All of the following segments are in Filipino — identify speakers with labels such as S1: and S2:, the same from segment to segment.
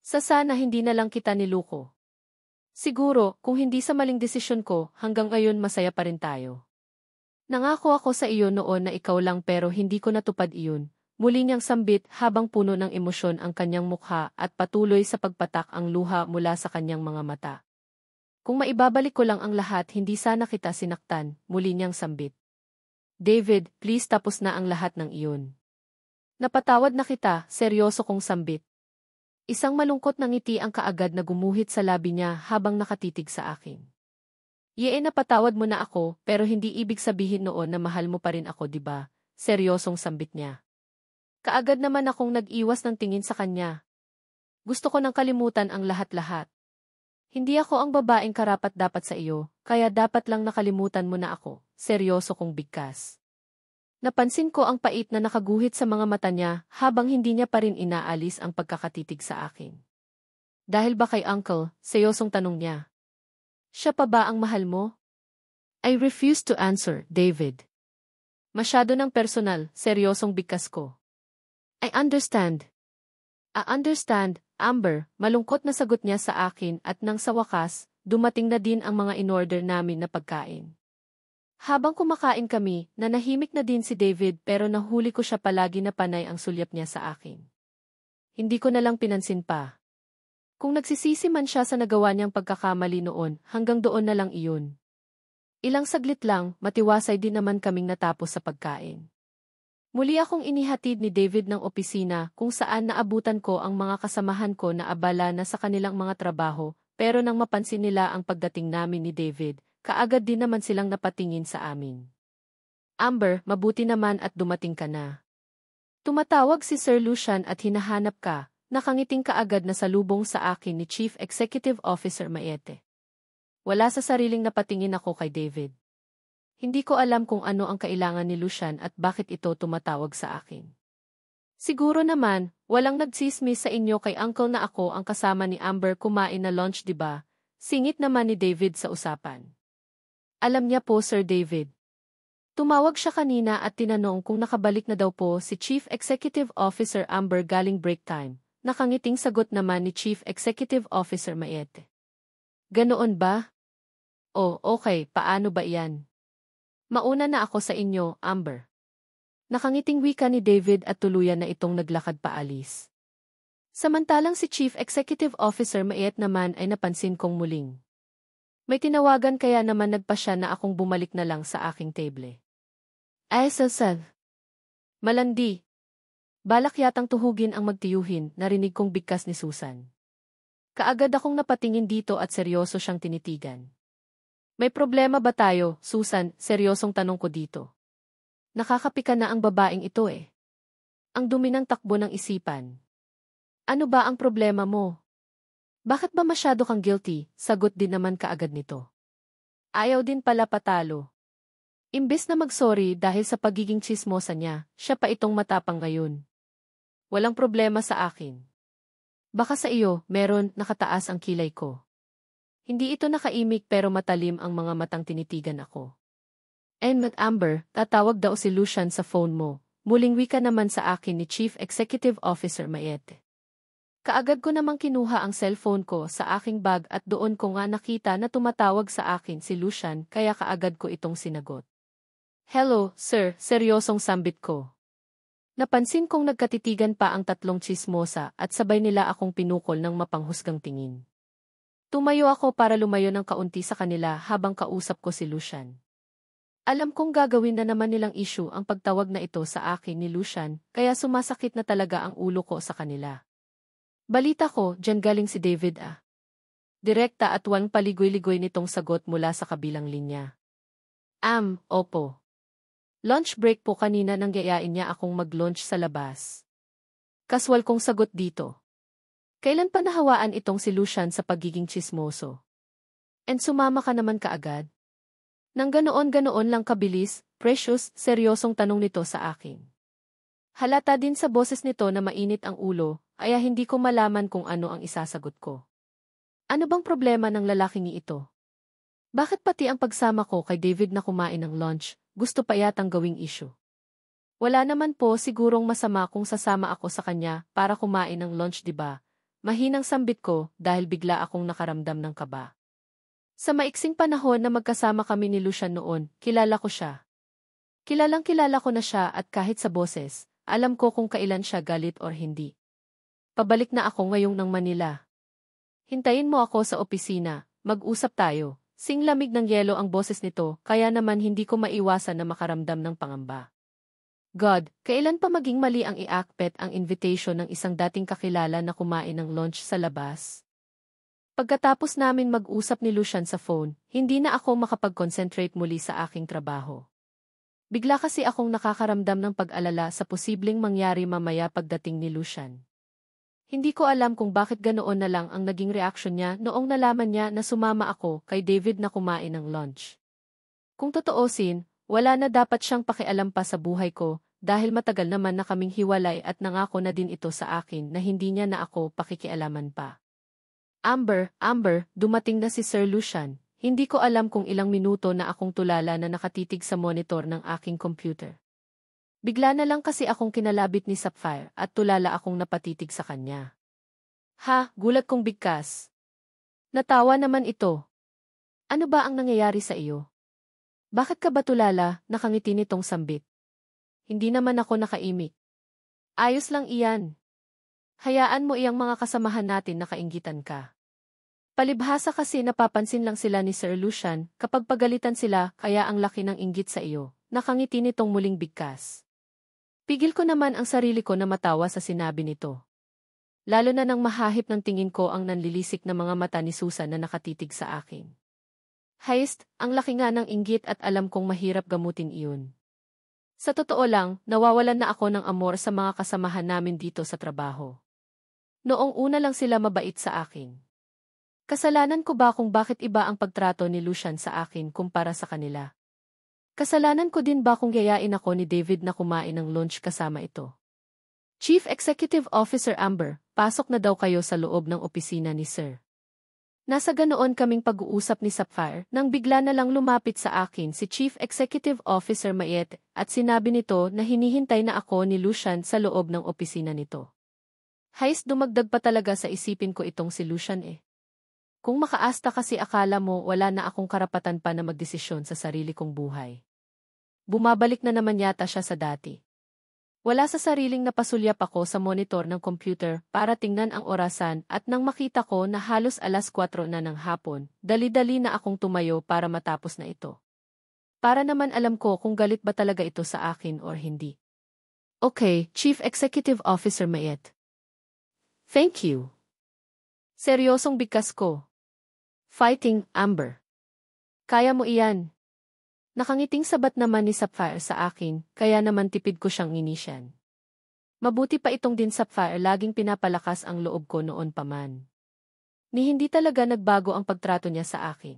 S1: Sa sana hindi na lang kita niluko. Siguro, kung hindi sa maling desisyon ko, hanggang ngayon masaya pa rin tayo. Nangako ako sa iyo noon na ikaw lang pero hindi ko natupad iyon. Muli niyang sambit habang puno ng emosyon ang kanyang mukha at patuloy sa pagpatak ang luha mula sa kanyang mga mata. Kung maibabalik ko lang ang lahat hindi sana kita sinaktan, muli niyang sambit. David, please tapos na ang lahat ng iyon. Napatawad na kita, seryoso kong sambit. Isang malungkot na ngiti ang kaagad na gumuhit sa labi niya habang nakatitig sa akin. Yee, napatawad mo na ako pero hindi ibig sabihin noon na mahal mo pa rin ako, diba? Seryosong sambit niya. Kaagad naman akong nag-iwas ng tingin sa kanya. Gusto ko nang kalimutan ang lahat-lahat. Hindi ako ang babaeng karapat-dapat sa iyo, kaya dapat lang nakalimutan mo na ako, seryoso kong bigkas. Napansin ko ang pait na nakaguhit sa mga mata niya habang hindi niya pa rin inaalis ang pagkakatitig sa akin. Dahil ba kay Uncle, seryosong tanong niya. Siya pa ba ang mahal mo? I refuse to answer, David. Masyado ng personal, seryosong bigkas ko. I understand. Amber, malungkot na sagot niya sa akin at nang sa wakas, dumating na din ang mga in-order namin na pagkain. Habang kumakain kami, nanahimik na din si David pero nahuli ko siya palagi na panay ang sulyap niya sa akin. Hindi ko na lang pinansin pa. Kung nagsisisi man siya sa nagawa niyang pagkakamali noon, hanggang doon na lang iyon. Ilang saglit lang, matiwasay din naman kaming natapos sa pagkain. Muli akong inihatid ni David ng opisina kung saan naabutan ko ang mga kasamahan ko na abala na sa kanilang mga trabaho, pero nang mapansin nila ang pagdating namin ni David, kaagad din naman silang napatingin sa amin. Amber, mabuti naman at dumating ka na. Tumatawag si Sir Lucian at hinahanap ka, nakangiting kaagad na salubong sa akin ni Chief Executive Officer Maete. Wala sa sariling napatingin ako kay David. Hindi ko alam kung ano ang kailangan ni Lucian at bakit ito tumatawag sa akin. Siguro naman, walang nagsismis sa inyo kay Uncle na ako ang kasama ni Amber kumain na lunch, diba? Singit naman ni David sa usapan. Alam niya po, Sir David. Tumawag siya kanina at tinanong kung nakabalik na daw po si Chief Executive Officer Amber galing break time. Nakangiting sagot naman ni Chief Executive Officer Maete. Ganoon ba? Oh, okay, paano ba iyan? Mauna na ako sa inyo, Amber. Nakangiting wika ni David at tuluyan na itong naglakad paalis. Samantalang si Chief Executive Officer Maete naman ay napansin kong muling. May tinawagan kaya naman nagpa siya na akong bumalik na lang sa aking table. Ay, sasal. Malandi. Balak yatang tuhugin ang magtiyuhin, narinig kong bigkas ni Susan. Kaagad akong napatingin dito at seryoso siyang tinitigan. May problema ba tayo, Susan? Seryosong tanong ko dito. Nakakapika na ang babaeng ito eh. Ang dumi ng takbo ng isipan. Ano ba ang problema mo? Bakit ba masyado kang guilty? Sagot din naman kaagad nito. Ayaw din pala patalo. Imbes na mag-sorry dahil sa pagiging tsismosa niya, siya pa itong matapang ngayon. Walang problema sa akin. Baka sa iyo, meron, nakataas ang kilay ko. Hindi ito nakaimik pero matalim ang mga matang tinitigan ako. Amber, tatawag daw si Lucian sa phone mo. Muling wika naman sa akin ni Chief Executive Officer Maete. Kaagad ko namang kinuha ang cellphone ko sa aking bag at doon ko nga nakita na tumatawag sa akin si Lucian kaya kaagad ko itong sinagot. Hello, sir, seryosong sambit ko. Napansin kong nagkatitigan pa ang tatlong tsismosa at sabay nila akong pinukol ng mapanghusgang tingin. Tumayo ako para lumayo ng kaunti sa kanila habang kausap ko si Lucian. Alam kong gagawin na naman nilang issue ang pagtawag na ito sa akin ni Lucian, kaya sumasakit na talaga ang ulo ko sa kanila. Balita ko, dyan galing si David ah. Direkta at walang paligoy-ligoy nitong sagot mula sa kabilang linya. Opo. Lunch break po kanina nang gayain niya akong mag-lunch sa labas. Kaswal kong sagot dito. Kailan pa nahawaan itong si Lucian sa pagiging tsismoso? And sumama ka naman kaagad? Nang ganoon lang kabilis, Precious, seryosong tanong nito sa akin. Halata din sa boses nito na mainit ang ulo, kaya hindi ko malaman kung ano ang isasagot ko. Ano bang problema ng lalaking ito? Bakit pati ang pagsama ko kay David na kumain ng lunch, gusto pa yatang gawing issue? Wala naman po sigurong masama kung sasama ako sa kanya para kumain ng lunch, diba? Mahinang sambit ko dahil bigla akong nakaramdam ng kaba. Sa maiksing panahon na magkasama kami ni Lucian noon, kilala ko siya. Kilalang-kilala ko na siya at kahit sa boses, alam ko kung kailan siya galit or hindi. Pabalik na ako ngayong ng Manila. Hintayin mo ako sa opisina, mag-usap tayo. Singlamig ng yelo ang boses nito, kaya naman hindi ko maiwasan na makaramdam ng pangamba. God, kailan pa maging mali ang i-accept ang invitation ng isang dating kakilala na kumain ng lunch sa labas? Pagkatapos namin mag-usap ni Lucian sa phone, hindi na ako makapag-concentrate muli sa aking trabaho. Bigla kasi akong nakakaramdam ng pag-alala sa posibleng mangyari mamaya pagdating ni Lucian. Hindi ko alam kung bakit ganoon na lang ang naging reaksyon niya noong nalaman niya na sumama ako kay David na kumain ng lunch. Kung totoosin, wala na dapat siyang pakialam pa sa buhay ko dahil matagal naman na kaming hiwalay at nangako na din ito sa akin na hindi niya na ako pakikialaman pa. Amber, dumating na si Sir Lucian. Hindi ko alam kung ilang minuto na akong tulala na nakatitig sa monitor ng aking computer. Bigla na lang kasi akong kinalabit ni Sapphire at tulala akong napatitig sa kanya. Ha, gulat kong bigkas. Natawa naman ito. Ano ba ang nangyayari sa iyo? Bakit ka ba tulala, nakangiti nitong sambit? Hindi naman ako nakaimik. Ayos lang iyan. Hayaan mo iyang mga kasamahan natin na kainggitan ka. Palibhasa kasi napapansin lang sila ni Sir Lucian kapag pagalitan sila kaya ang laki ng inggit sa iyo, nakangiti nitong muling bigkas. Pigil ko naman ang sarili ko na matawa sa sinabi nito. Lalo na nang mahahip ng tingin ko ang nanlilisik na mga mata ni Susan na nakatitig sa akin. Heist, ang laki nga ng inggit at alam kong mahirap gamutin iyon. Sa totoo lang, nawawalan na ako ng amor sa mga kasamahan namin dito sa trabaho. Noong una lang sila mabait sa akin. Kasalanan ko ba kung bakit iba ang pagtrato ni Lucian sa akin kumpara sa kanila? Kasalanan ko din ba kung yayain ako ni David na kumain ng lunch kasama ito? Chief Executive Officer Amber, pasok na daw kayo sa loob ng opisina ni Sir. Nasa ganoon kaming pag-uusap ni Sapphire nang bigla na lang lumapit sa akin si Chief Executive Officer Mayet at sinabi nito na hinihintay na ako ni Lucian sa loob ng opisina nito. Hays, dumagdag pa talaga sa isipin ko itong si Lucian eh. Kung makaasta kasi akala mo wala na akong karapatan pa na magdesisyon sa sarili kong buhay. Bumabalik na naman yata siya sa dati. Wala sa sariling napasulyap ako sa monitor ng computer para tingnan ang orasan at nang makita ko na halos 4:00 na ng hapon, dali-dali na akong tumayo para matapos na ito. Para naman alam ko kung galit ba talaga ito sa akin or hindi. Okay, Chief Executive Officer Mayet. Thank you. Seryosong bigkas ko. Fighting, Amber. Kaya mo iyan. Nakangiting sabat naman ni Sapphire sa akin, kaya naman tipid ko siyang inisyan. Mabuti pa itong din Sapphire laging pinapalakas ang loob ko noon pa man. Ni hindi talaga nagbago ang pagtrato niya sa akin.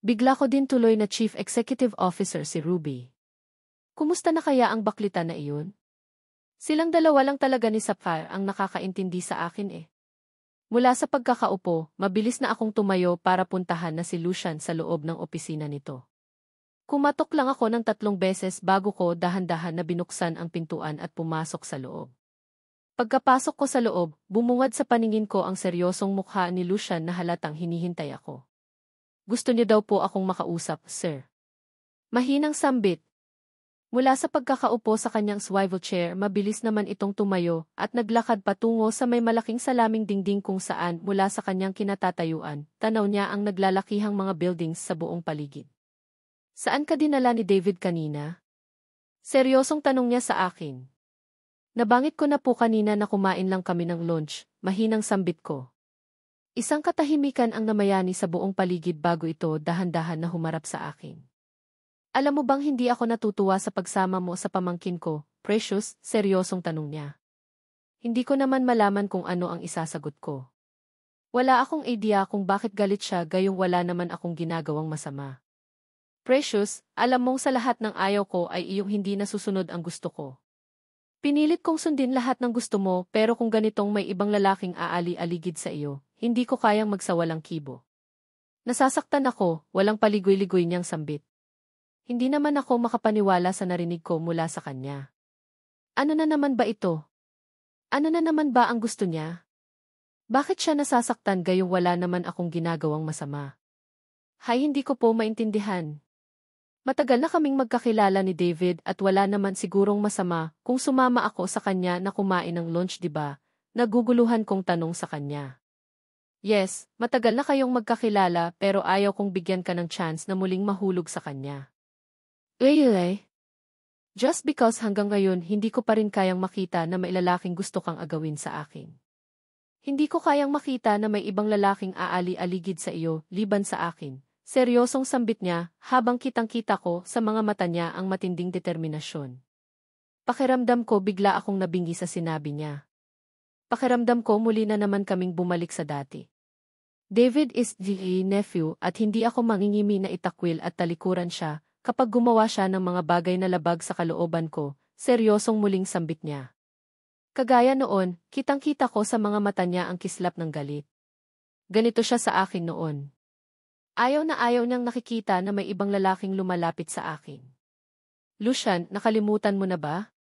S1: Bigla ko din tuloy na Chief Executive Officer si Ruby. Kumusta na kaya ang baklita na iyon? Silang dalawa lang talaga ni Sapphire ang nakakaintindi sa akin eh. Mula sa pagkakaupo, mabilis na akong tumayo para puntahan na si Lucian sa loob ng opisina nito. Kumatok lang ako ng 3 beses bago ko dahan-dahan na binuksan ang pintuan at pumasok sa loob. Pagkapasok ko sa loob, bumungad sa paningin ko ang seryosong mukha ni Lucian na halatang hinihintay ako. Gusto niya daw po akong makausap, sir. Mahinang sambit. Mula sa pagkakaupo sa kanyang swivel chair, mabilis naman itong tumayo at naglakad patungo sa may malaking salaming dingding kung saan mula sa kanyang kinatatayuan, tanaw niya ang naglalakihang mga buildings sa buong paligid. Saan ka dinala ni David kanina? Seryosong tanong niya sa akin. Nabangit ko na po kanina na kumain lang kami ng lunch, mahinang sambit ko. Isang katahimikan ang namayani sa buong paligid bago ito dahan-dahan na humarap sa akin. Alam mo bang hindi ako natutuwa sa pagsama mo sa pamangkin ko, Precious? Seryosong tanong niya. Hindi ko naman malaman kung ano ang isasagot ko. Wala akong idea kung bakit galit siya gayong wala naman akong ginagawang masama. Precious, alam mong sa lahat ng ayaw ko ay iyong hindi nasusunod ang gusto ko. Pinilit kong sundin lahat ng gusto mo pero kung ganitong may ibang lalaking aali-aligid sa iyo, hindi ko kayang magsawalang kibo. Nasasaktan ako, walang paligoy-ligoy niyang sambit. Hindi naman ako makapaniwala sa narinig ko mula sa kanya. Ano na naman ba ito? Ano na naman ba ang gusto niya? Bakit siya nasasaktan gayong wala naman akong ginagawang masama? Hay, hindi ko po maintindihan. Matagal na kaming magkakilala ni David at wala naman sigurong masama kung sumama ako sa kanya na kumain ng lunch, 'di ba? Naguguluhan kong tanong sa kanya. Yes, matagal na kayong magkakilala pero ayaw kong bigyan ka ng chance na muling mahulog sa kanya. Really? Just because hanggang ngayon hindi ko pa rin kayang makita na may lalaking gusto kang agawin sa akin. Hindi ko kayang makita na may ibang lalaking aali-aligid sa iyo, liban sa akin. Seryosong sambit niya, habang kitang-kita ko sa mga mata niya ang matinding determinasyon. Pakiramdam ko bigla akong nabingi sa sinabi niya. Pakiramdam ko muli na naman kaming bumalik sa dati. David is the nephew at hindi ako mangingimi na itakwil at talikuran siya kapag gumawa siya ng mga bagay na labag sa kalooban ko, seryosong muling sambit niya. Kagaya noon, kitang-kita ko sa mga mata niya ang kislap ng galit. Ganito siya sa akin noon. Ayaw na ayaw niyang nakikita na may ibang lalaking lumalapit sa akin. Lucian, nakalimutan mo na ba?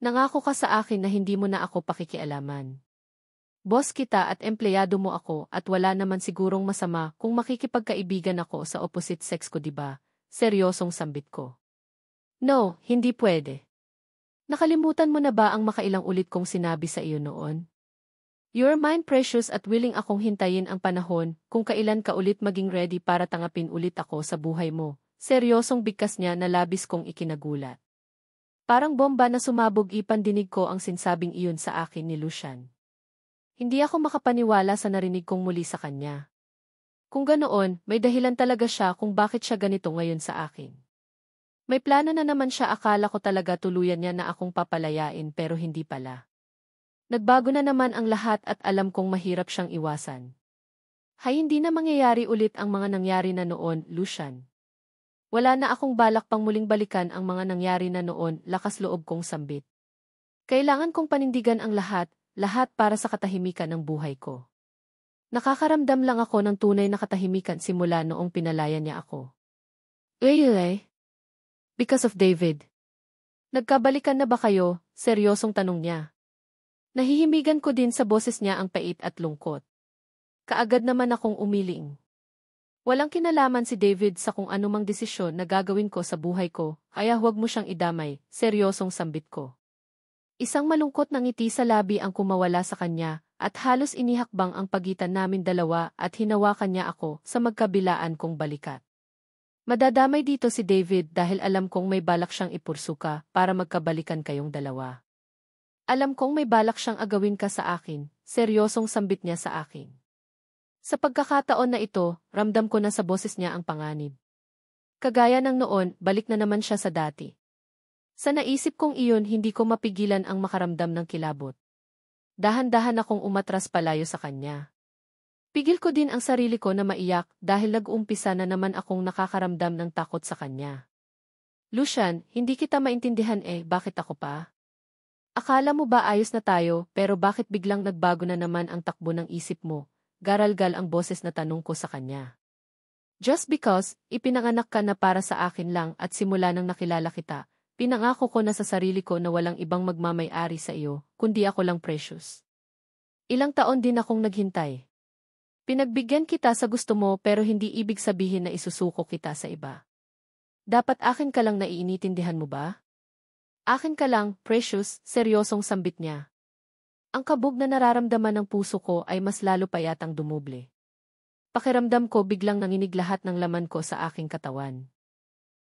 S1: Nangako ka sa akin na hindi mo na ako pakikialaman. Boss kita at empleyado mo ako at wala naman sigurong masama kung makikipagkaibigan ako sa opposite sex ko, diba? Seryosong sambit ko. No, hindi pwede. Nakalimutan mo na ba ang makailang ulit kong sinabi sa iyo noon? You're mine, precious, at willing akong hintayin ang panahon kung kailan ka ulit maging ready para tangapin ulit ako sa buhay mo. Seryosong bigkas niya na labis kong ikinagulat. Parang bomba na sumabog, ipandinig ko ang sinsabing iyon sa akin ni Lucian. Hindi ako makapaniwala sa narinig kong muli sa kanya. Kung ganoon, may dahilan talaga siya kung bakit siya ganito ngayon sa akin. May plano na naman siya, akala ko talaga tuluyan niya na akong papalayain pero hindi pala. Nagbago na naman ang lahat at alam kong mahirap siyang iwasan. Hay, hindi na mangyayari ulit ang mga nangyari na noon, Lucian. Wala na akong balak pang muling balikan ang mga nangyari na noon, lakas loob kong sambit. Kailangan kong panindigan ang lahat para sa katahimikan ng buhay ko. Nakakaramdam lang ako ng tunay na katahimikan simula noong pinalayan niya ako. Really? Because of David. Nagkabalikan na ba kayo? Seryosong tanong niya. Nahihimigan ko din sa boses niya ang pait at lungkot. Kaagad naman akong umiling. Walang kinalaman si David sa kung anumang desisyon na gagawin ko sa buhay ko, kaya huwag mo siyang idamay, seryosong sambit ko. Isang malungkot na ngiti sa labi ang kumawala sa kanya, at halos inihakbang ang pagitan namin dalawa at hinawakan niya ako sa magkabilaan kong balikat. Madadamay dito si David dahil alam kong may balak siyang ipursuka para magkabalikan kayong dalawa. Alam kong may balak siyang agawin ka sa akin, seryosong sambit niya sa akin. Sa pagkakataon na ito, ramdam ko na sa boses niya ang panganib. Kagaya ng noon, balik na naman siya sa dati. Sa naisip kong iyon, hindi ko mapigilan ang makaramdam ng kilabot. Dahan-dahan akong umatras palayo sa kanya. Pigil ko din ang sarili ko na maiyak dahil nag-umpisa na naman akong nakakaramdam ng takot sa kanya. Lucian, hindi kita maintindihan bakit ako pa? Akala mo ba ayos na tayo pero bakit biglang nagbago na naman ang takbo ng isip mo? Garalgal ang boses na tanong ko sa kanya. Just because, ipinanganak ka na para sa akin lang at simula nang nakilala kita, pinangako ko na sa sarili ko na walang ibang magmamay-ari sa iyo, kundi ako lang, precious. Ilang taon din akong naghintay. Pinagbigyan kita sa gusto mo pero hindi ibig sabihin na isusuko kita sa iba. Dapat akin ka lang, naiintindihan mo ba? Akin ka lang, precious, seryosong sambit niya. Ang kabog na nararamdaman ng puso ko ay mas lalo pa yatang dumuble. Pakiramdam ko biglang nanginig lahat ng laman ko sa aking katawan.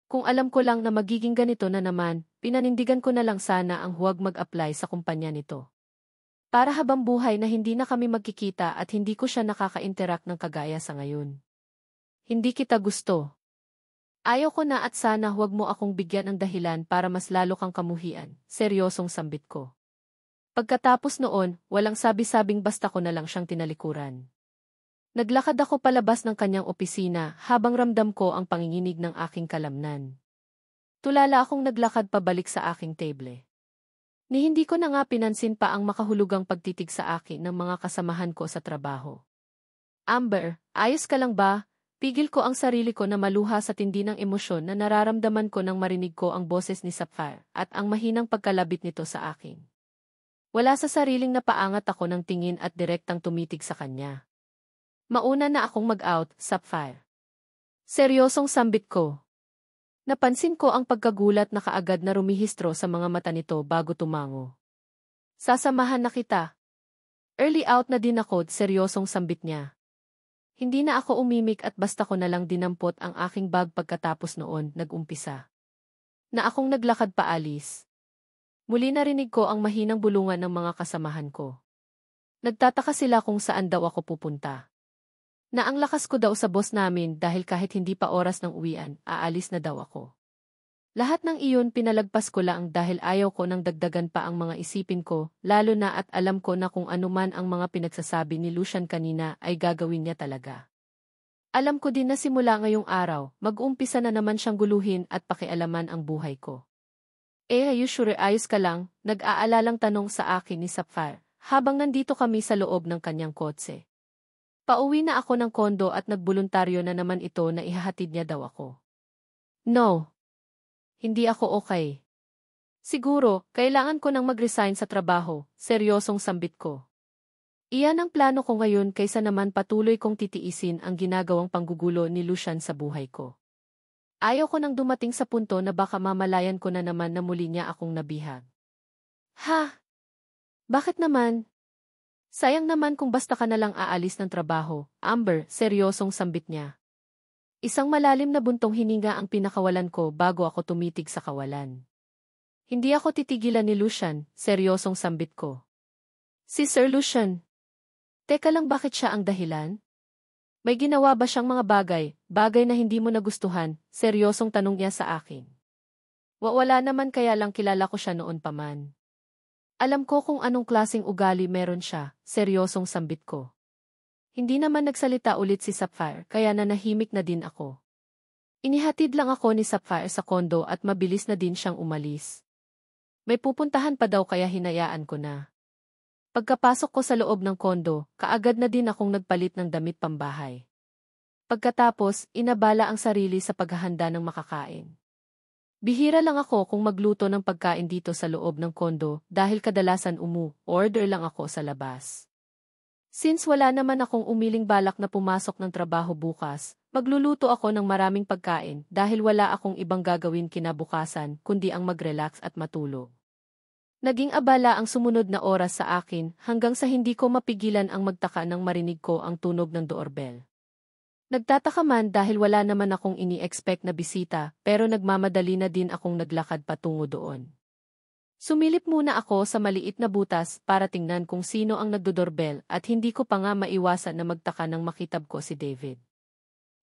S1: Kung alam ko lang na magiging ganito na naman, pinanindigan ko na lang sana ang huwag mag-apply sa kumpanya nito. Para habang buhay na hindi na kami magkikita at hindi ko siya nakaka-interact ng kagaya sa ngayon. Hindi kita gusto. Ayaw ko na at sana huwag mo akong bigyan ng dahilan para mas lalo kang kamuhian, seryosong sambit ko. Pagkatapos noon, walang sabi-sabing basta ko na lang siyang tinalikuran. Naglakad ako palabas ng kanyang opisina habang ramdam ko ang panginginig ng aking kalamnan. Tulala akong naglakad pabalik sa aking table. Ni hindi ko na nga pinansin pa ang makahulugang pagtitig sa akin ng mga kasamahan ko sa trabaho. Amber, ayos ka lang ba? Pigil ko ang sarili ko na maluha sa tindi ng emosyon na nararamdaman ko nang marinig ko ang boses ni Sapphire at ang mahinang pagkalabit nito sa akin. Wala sa sariling napaangat ako ng tingin at direktang tumitig sa kanya. Mauna na akong mag-out, Sapphire. Seryosong sambit ko. Napansin ko ang pagkagulat na kaagad na rumihistro sa mga mata nito bago tumango. Sasamahan na kita. Early out na din ako, seryosong sambit niya. Hindi na ako umimik at basta ko na lang dinampot ang aking bag pagkatapos noon nag-umpisa. Na akong naglakad paalis. Muli narinig ko ang mahinang bulungan ng mga kasamahan ko. Nagtataka sila kung saan daw ako pupunta. Na ang lakas ko daw sa boss namin dahil kahit hindi pa oras ng uwian, aalis na daw ako. Lahat ng iyon pinalagpas ko lang dahil ayaw ko nang dagdagan pa ang mga isipin ko, lalo na at alam ko na kung ano man ang mga pinagsasabi ni Lucian kanina ay gagawin niya talaga. Alam ko din na simula ngayong araw, mag-uumpisa na naman siyang guluhin at pakialaman ang buhay ko. Are you sure ayos ka lang? Nag-aalalang tanong sa akin ni Sapphire, habang nandito kami sa loob ng kanyang kotse. Pauwi na ako ng kondo at nagbuluntaryo na naman ito na ihahatid niya daw ako. No. Hindi ako okay. Siguro, kailangan ko nang mag-resign sa trabaho, seryosong sambit ko. Iyan ang plano ko ngayon kaysa naman patuloy kong titiisin ang ginagawang panggugulo ni Lucian sa buhay ko. Ayaw ko nang dumating sa punto na baka mamalayan ko na naman na muli niya akong nabihag. Ha? Bakit naman? Sayang naman kung basta ka na lang aalis ng trabaho, Amber, seryosong sambit niya. Isang malalim na buntong hininga ang pinakawalan ko bago ako tumitig sa kawalan. Hindi ako titigilan ni Lucian, seryosong sambit ko. Si Sir Lucian. Teka lang, bakit siya ang dahilan? May ginawa ba siyang mga bagay na hindi mo nagustuhan, seryosong tanong niya sa akin. Wala naman, kaya lang kilala ko siya noon pa man. Alam ko kung anong klaseng ugali meron siya, seryosong sambit ko. Hindi naman nagsalita ulit si Sapphire kaya nanahimik na din ako. Inihatid lang ako ni Sapphire sa kondo at mabilis na din siyang umalis. May pupuntahan pa daw kaya hinayaan ko na. Pagkapasok ko sa loob ng kondo, kaagad na din akong nagpalit ng damit pambahay. Pagkatapos, inabala ang sarili sa paghahanda ng makakain. Bihira lang ako kung magluto ng pagkain dito sa loob ng kondo dahil kadalasan order lang ako sa labas. Since wala naman akong umiling balak na pumasok ng trabaho bukas, magluluto ako ng maraming pagkain dahil wala akong ibang gagawin kinabukasan kundi ang mag-relax at matulog. Naging abala ang sumunod na oras sa akin hanggang sa hindi ko mapigilan ang magtaka nang marinig ko ang tunog ng doorbell. Nagtataka man dahil wala naman akong ini-expect na bisita pero nagmamadali na din akong naglakad patungo doon. Sumilip muna ako sa maliit na butas para tingnan kung sino ang nagdodoorbell at hindi ko pa nga maiwasan na magtaka nang makitab ko si David.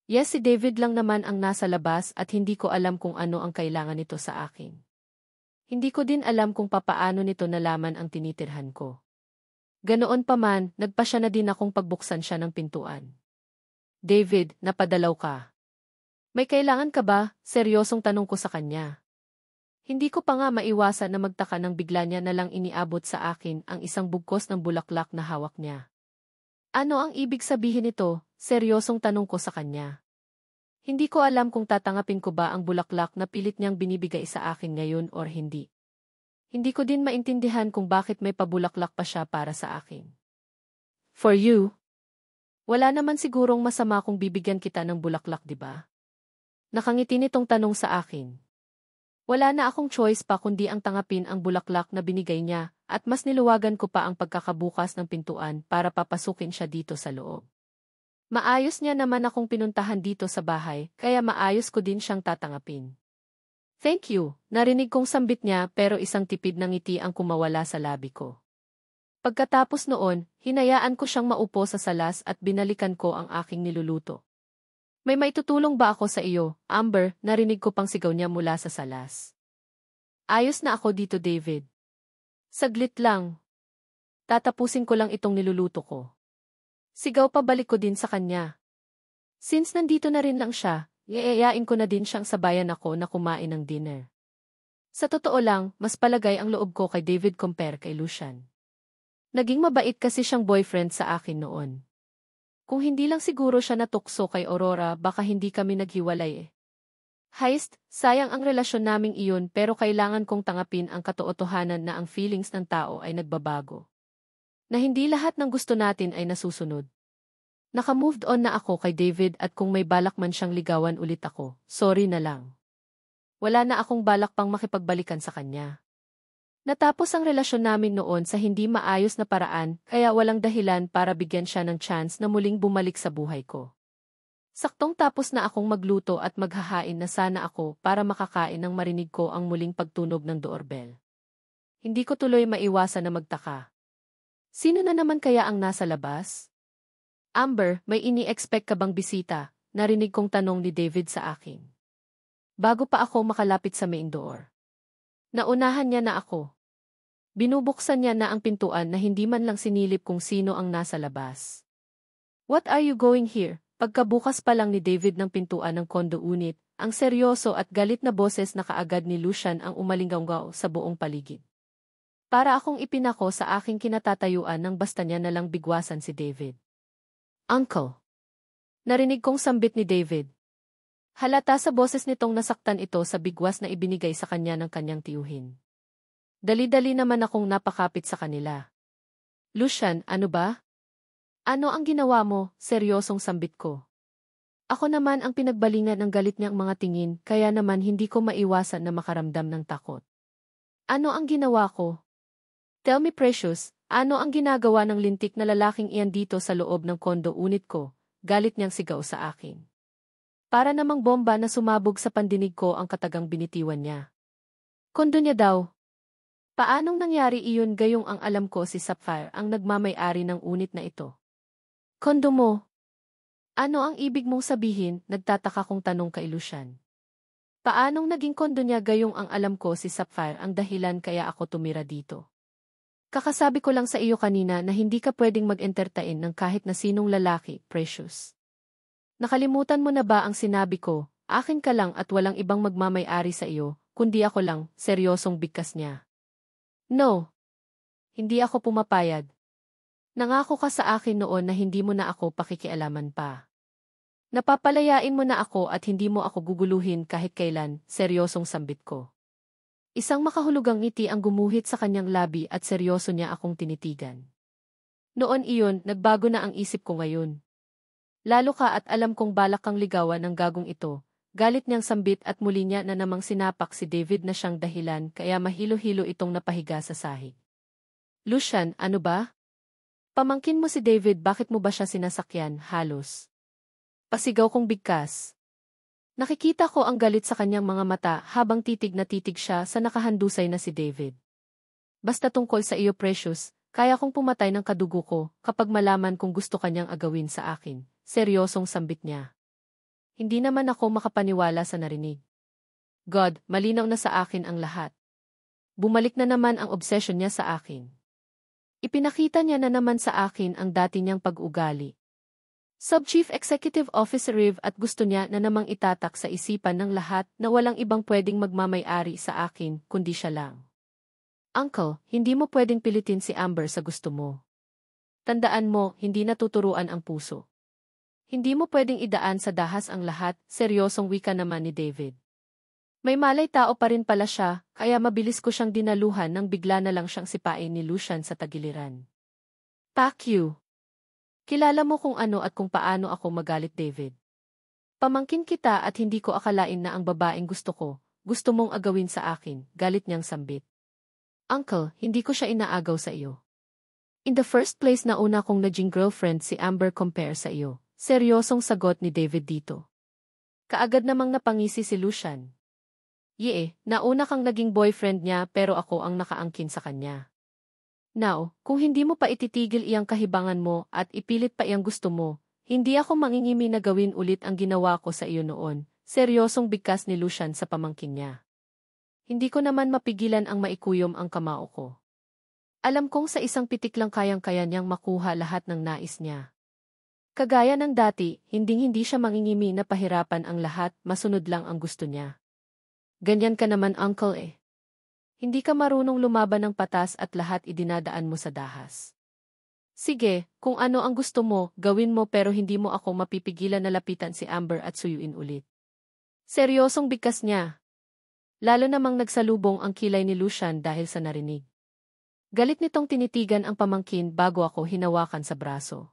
S1: Yes, si David lang naman ang nasa labas at hindi ko alam kung ano ang kailangan nito sa akin. Hindi ko din alam kung papaano nito nalaman ang tinitirhan ko. Ganoon pa man, nagpasya na din akong pagbuksan siya ng pintuan. David, napadalaw ka. May kailangan ka ba? Seryosong tanong ko sa kanya. Hindi ko pa nga maiwasan na magtaka nang bigla niya na lang iniabot sa akin ang isang bugkos ng bulaklak na hawak niya. Ano ang ibig sabihin nito? Seryosong tanong ko sa kanya. Hindi ko alam kung tatanggapin ko ba ang bulaklak na pilit niyang binibigay sa akin ngayon or hindi. Hindi ko din maintindihan kung bakit may pabulaklak pa siya para sa akin. For you? Wala naman sigurong masama kung bibigyan kita ng bulaklak, di ba? Nakangiti nitong tanong sa akin. Wala na akong choice pa kundi ang tanggapin ang bulaklak na binigay niya at mas niluwagan ko pa ang pagkakabukas ng pintuan para papasukin siya dito sa loob. Maayos niya naman akong pinuntahan dito sa bahay kaya maayos ko din siyang tatanggapin. Thank you, narinig kong sambit niya pero isang tipid ng ngiti ang kumawala sa labi ko. Pagkatapos noon, hinayaan ko siyang maupo sa salas at binalikan ko ang aking niluluto. May maitutulong ba ako sa iyo, Amber? Narinig ko pang sigaw niya mula sa salas. Ayos na ako dito, David. Saglit lang. Tatapusin ko lang itong niluluto ko. Sigaw pa balik ko din sa kanya. Since nandito na rin lang siya, iayain ko na din siyang sabayan ako na kumain ng dinner. Sa totoo lang, mas palagay ang loob ko kay David compare kay Lucian. Naging mabait kasi siyang boyfriend sa akin noon. Kung hindi lang siguro siya natukso kay Aurora baka hindi kami naghiwalay eh. Heist, sayang ang relasyon naming iyon pero kailangan kong tangapin ang katotohanan na ang feelings ng tao ay nagbabago. Na hindi lahat ng gusto natin ay nasusunod. Naka-moved on na ako kay David at kung may balak man siyang ligawan ulit ako, sorry na lang. Wala na akong balak pang makipagbalikan sa kanya. Natapos ang relasyon namin noon sa hindi maayos na paraan kaya walang dahilan para bigyan siya ng chance na muling bumalik sa buhay ko. Saktong tapos na akong magluto at maghahain na sana ako para makakain nang marinig ko ang muling pagtunog ng doorbell. Hindi ko tuloy maiwasan na magtaka. Sino na naman kaya ang nasa labas? Amber, may ini-expect ka bang bisita? Narinig kong tanong ni David sa akin. Bago pa ako makalapit sa main door. Naunahan niya na ako. Binubuksan niya na ang pintuan na hindi man lang sinilip kung sino ang nasa labas. What are you going here? Pagkabukas pa lang ni David ng pintuan ng condo unit, ang seryoso at galit na boses na kaagad ni Lucian ang umalinggaw sa buong paligid. Para akong ipinako sa aking kinatatayuan nang basta niya nalang bigwasan si David. Uncle. Narinig kong sambit ni David. Halata sa boses nitong nasaktan ito sa bigwas na ibinigay sa kanya ng kanyang tiyuhin. Dali-dali naman akong napakapit sa kanila. Lucian, ano ba? Ano ang ginawa mo? Seryosong sambit ko. Ako naman ang pinagbalingan ng galit niyang mga tingin, kaya naman hindi ko maiwasan na makaramdam ng takot. Ano ang ginawa ko? Tell me Precious, ano ang ginagawa ng lintik na lalaking iyan dito sa loob ng condo unit ko? Galit niyang sigaw sa akin. Para namang bomba na sumabog sa pandinig ko ang katagang binitiwan niya. Kondo niya daw. Paanong nangyari iyon gayong ang alam ko si Sapphire ang nagmamay-ari ng unit na ito? Kondo mo. Ano ang ibig mong sabihin? Nagtataka kong tanong kay Lucian. Paanong naging kondo niya gayong ang alam ko si Sapphire ang dahilan kaya ako tumira dito? Kakasabi ko lang sa iyo kanina na hindi ka pwedeng mag-entertain ng kahit na sinong lalaki, Precious. Nakalimutan mo na ba ang sinabi ko, akin ka lang at walang ibang magmamay-ari sa iyo, kundi ako lang, seryosong bigkas niya. No. Hindi ako pumapayag. Nangako ka sa akin noon na hindi mo na ako pakikialaman pa. Napapalayain mo na ako at hindi mo ako guguluhin kahit kailan, seryosong sambit ko. Isang makahulugang ngiti ang gumuhit sa kanyang labi at seryoso niya akong tinitigan. Noon iyon, nagbago na ang isip ko ngayon. Lalo ka at alam kong balak kang ligawan ng gagong ito, galit niyang sambit at muli niya na namang sinapak si David na siyang dahilan kaya mahilo-hilo itong napahiga sa sahig. Lucian, ano ba? Pamangkin mo si David, bakit mo ba siya sinasakyan, halos? Pasigaw kong bigkas. Nakikita ko ang galit sa kanyang mga mata habang titig na titig siya sa nakahandusay na si David. Basta tungkol sa iyo Precious, kaya kong pumatay ng kadugo ko kapag malaman kung gusto kanyang agawin sa akin, seryosong sambit niya. Hindi naman ako makapaniwala sa narinig. God, malinaw na sa akin ang lahat. Bumalik na naman ang obsession niya sa akin. Ipinakita niya na naman sa akin ang dati niyang pag-ugali. Sub-Chief Executive Officer Riv at gusto niya na namang itatak sa isipan ng lahat na walang ibang pwedeng magmamay-ari sa akin kundi siya lang. Uncle, hindi mo pwedeng pilitin si Amber sa gusto mo. Tandaan mo, hindi natuturuan ang puso. Hindi mo pwedeng idaan sa dahas ang lahat, seryosong wika naman ni David. May malay tao pa rin pala siya, kaya mabilis ko siyang dinaluhan nang bigla na lang siyang sipain ni Lucian sa tagiliran. Fuck you. Kilala mo kung ano at kung paano ako magalit, David. Pamangkin kita at hindi ko akalain na ang babaeng gusto mong agawin sa akin, galit niyang sambit. Uncle, hindi ko siya inaagaw sa iyo. In the first place nauna kong naging girlfriend si Amber compare sa iyo, seryosong sagot ni David dito. Kaagad namang napangisi si Lucian. Nauna kang naging boyfriend niya pero ako ang nakaangkin sa kanya. Now, kung hindi mo pa ititigil iyang kahibangan mo at ipilit pa iyang gusto mo, hindi ako mangingimi na gawin ulit ang ginawa ko sa iyo noon, seryosong bigkas ni Lucian sa pamangkin niya. Hindi ko naman mapigilan ang maikuyom ang kamao ko. Alam kong sa isang pitik lang kayang-kaya niyang makuha lahat ng nais niya. Kagaya ng dati, hindi siya mangingimi na pahirapan ang lahat, masunod lang ang gusto niya. Ganyan ka naman, Uncle eh. Hindi ka marunong lumaban ng patas at lahat idinadaan mo sa dahas. Sige, kung ano ang gusto mo, gawin mo pero hindi mo ako mapipigilan na lapitan si Amber at suyuin ulit. Seryosong bigkas niya. Lalo namang nagsalubong ang kilay ni Lucian dahil sa narinig. Galit nitong tinitigan ang pamangkin bago ako hinawakan sa braso.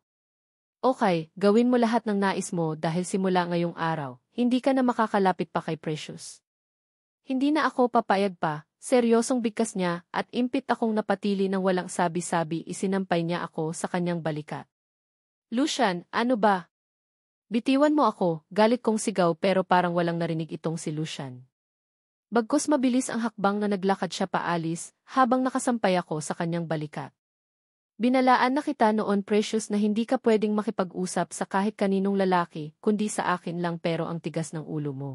S1: Okay, gawin mo lahat ng nais mo dahil simula ngayong araw, hindi ka na makakalapit pa kay Precious. Hindi na ako papayag pa, seryosong bigkas niya at impit akong napatili ng walang sabi-sabi isinampay niya ako sa kanyang balikat. Lucian, ano ba? Bitiwan mo ako, galit kong sigaw pero parang walang narinig itong si Lucian. Bagkus mabilis ang hakbang na naglakad siya paalis habang nakasampay ako sa kanyang balikat. Binalaan na kita noon Precious na hindi ka pwedeng makipag-usap sa kahit kaninong lalaki kundi sa akin lang pero ang tigas ng ulo mo.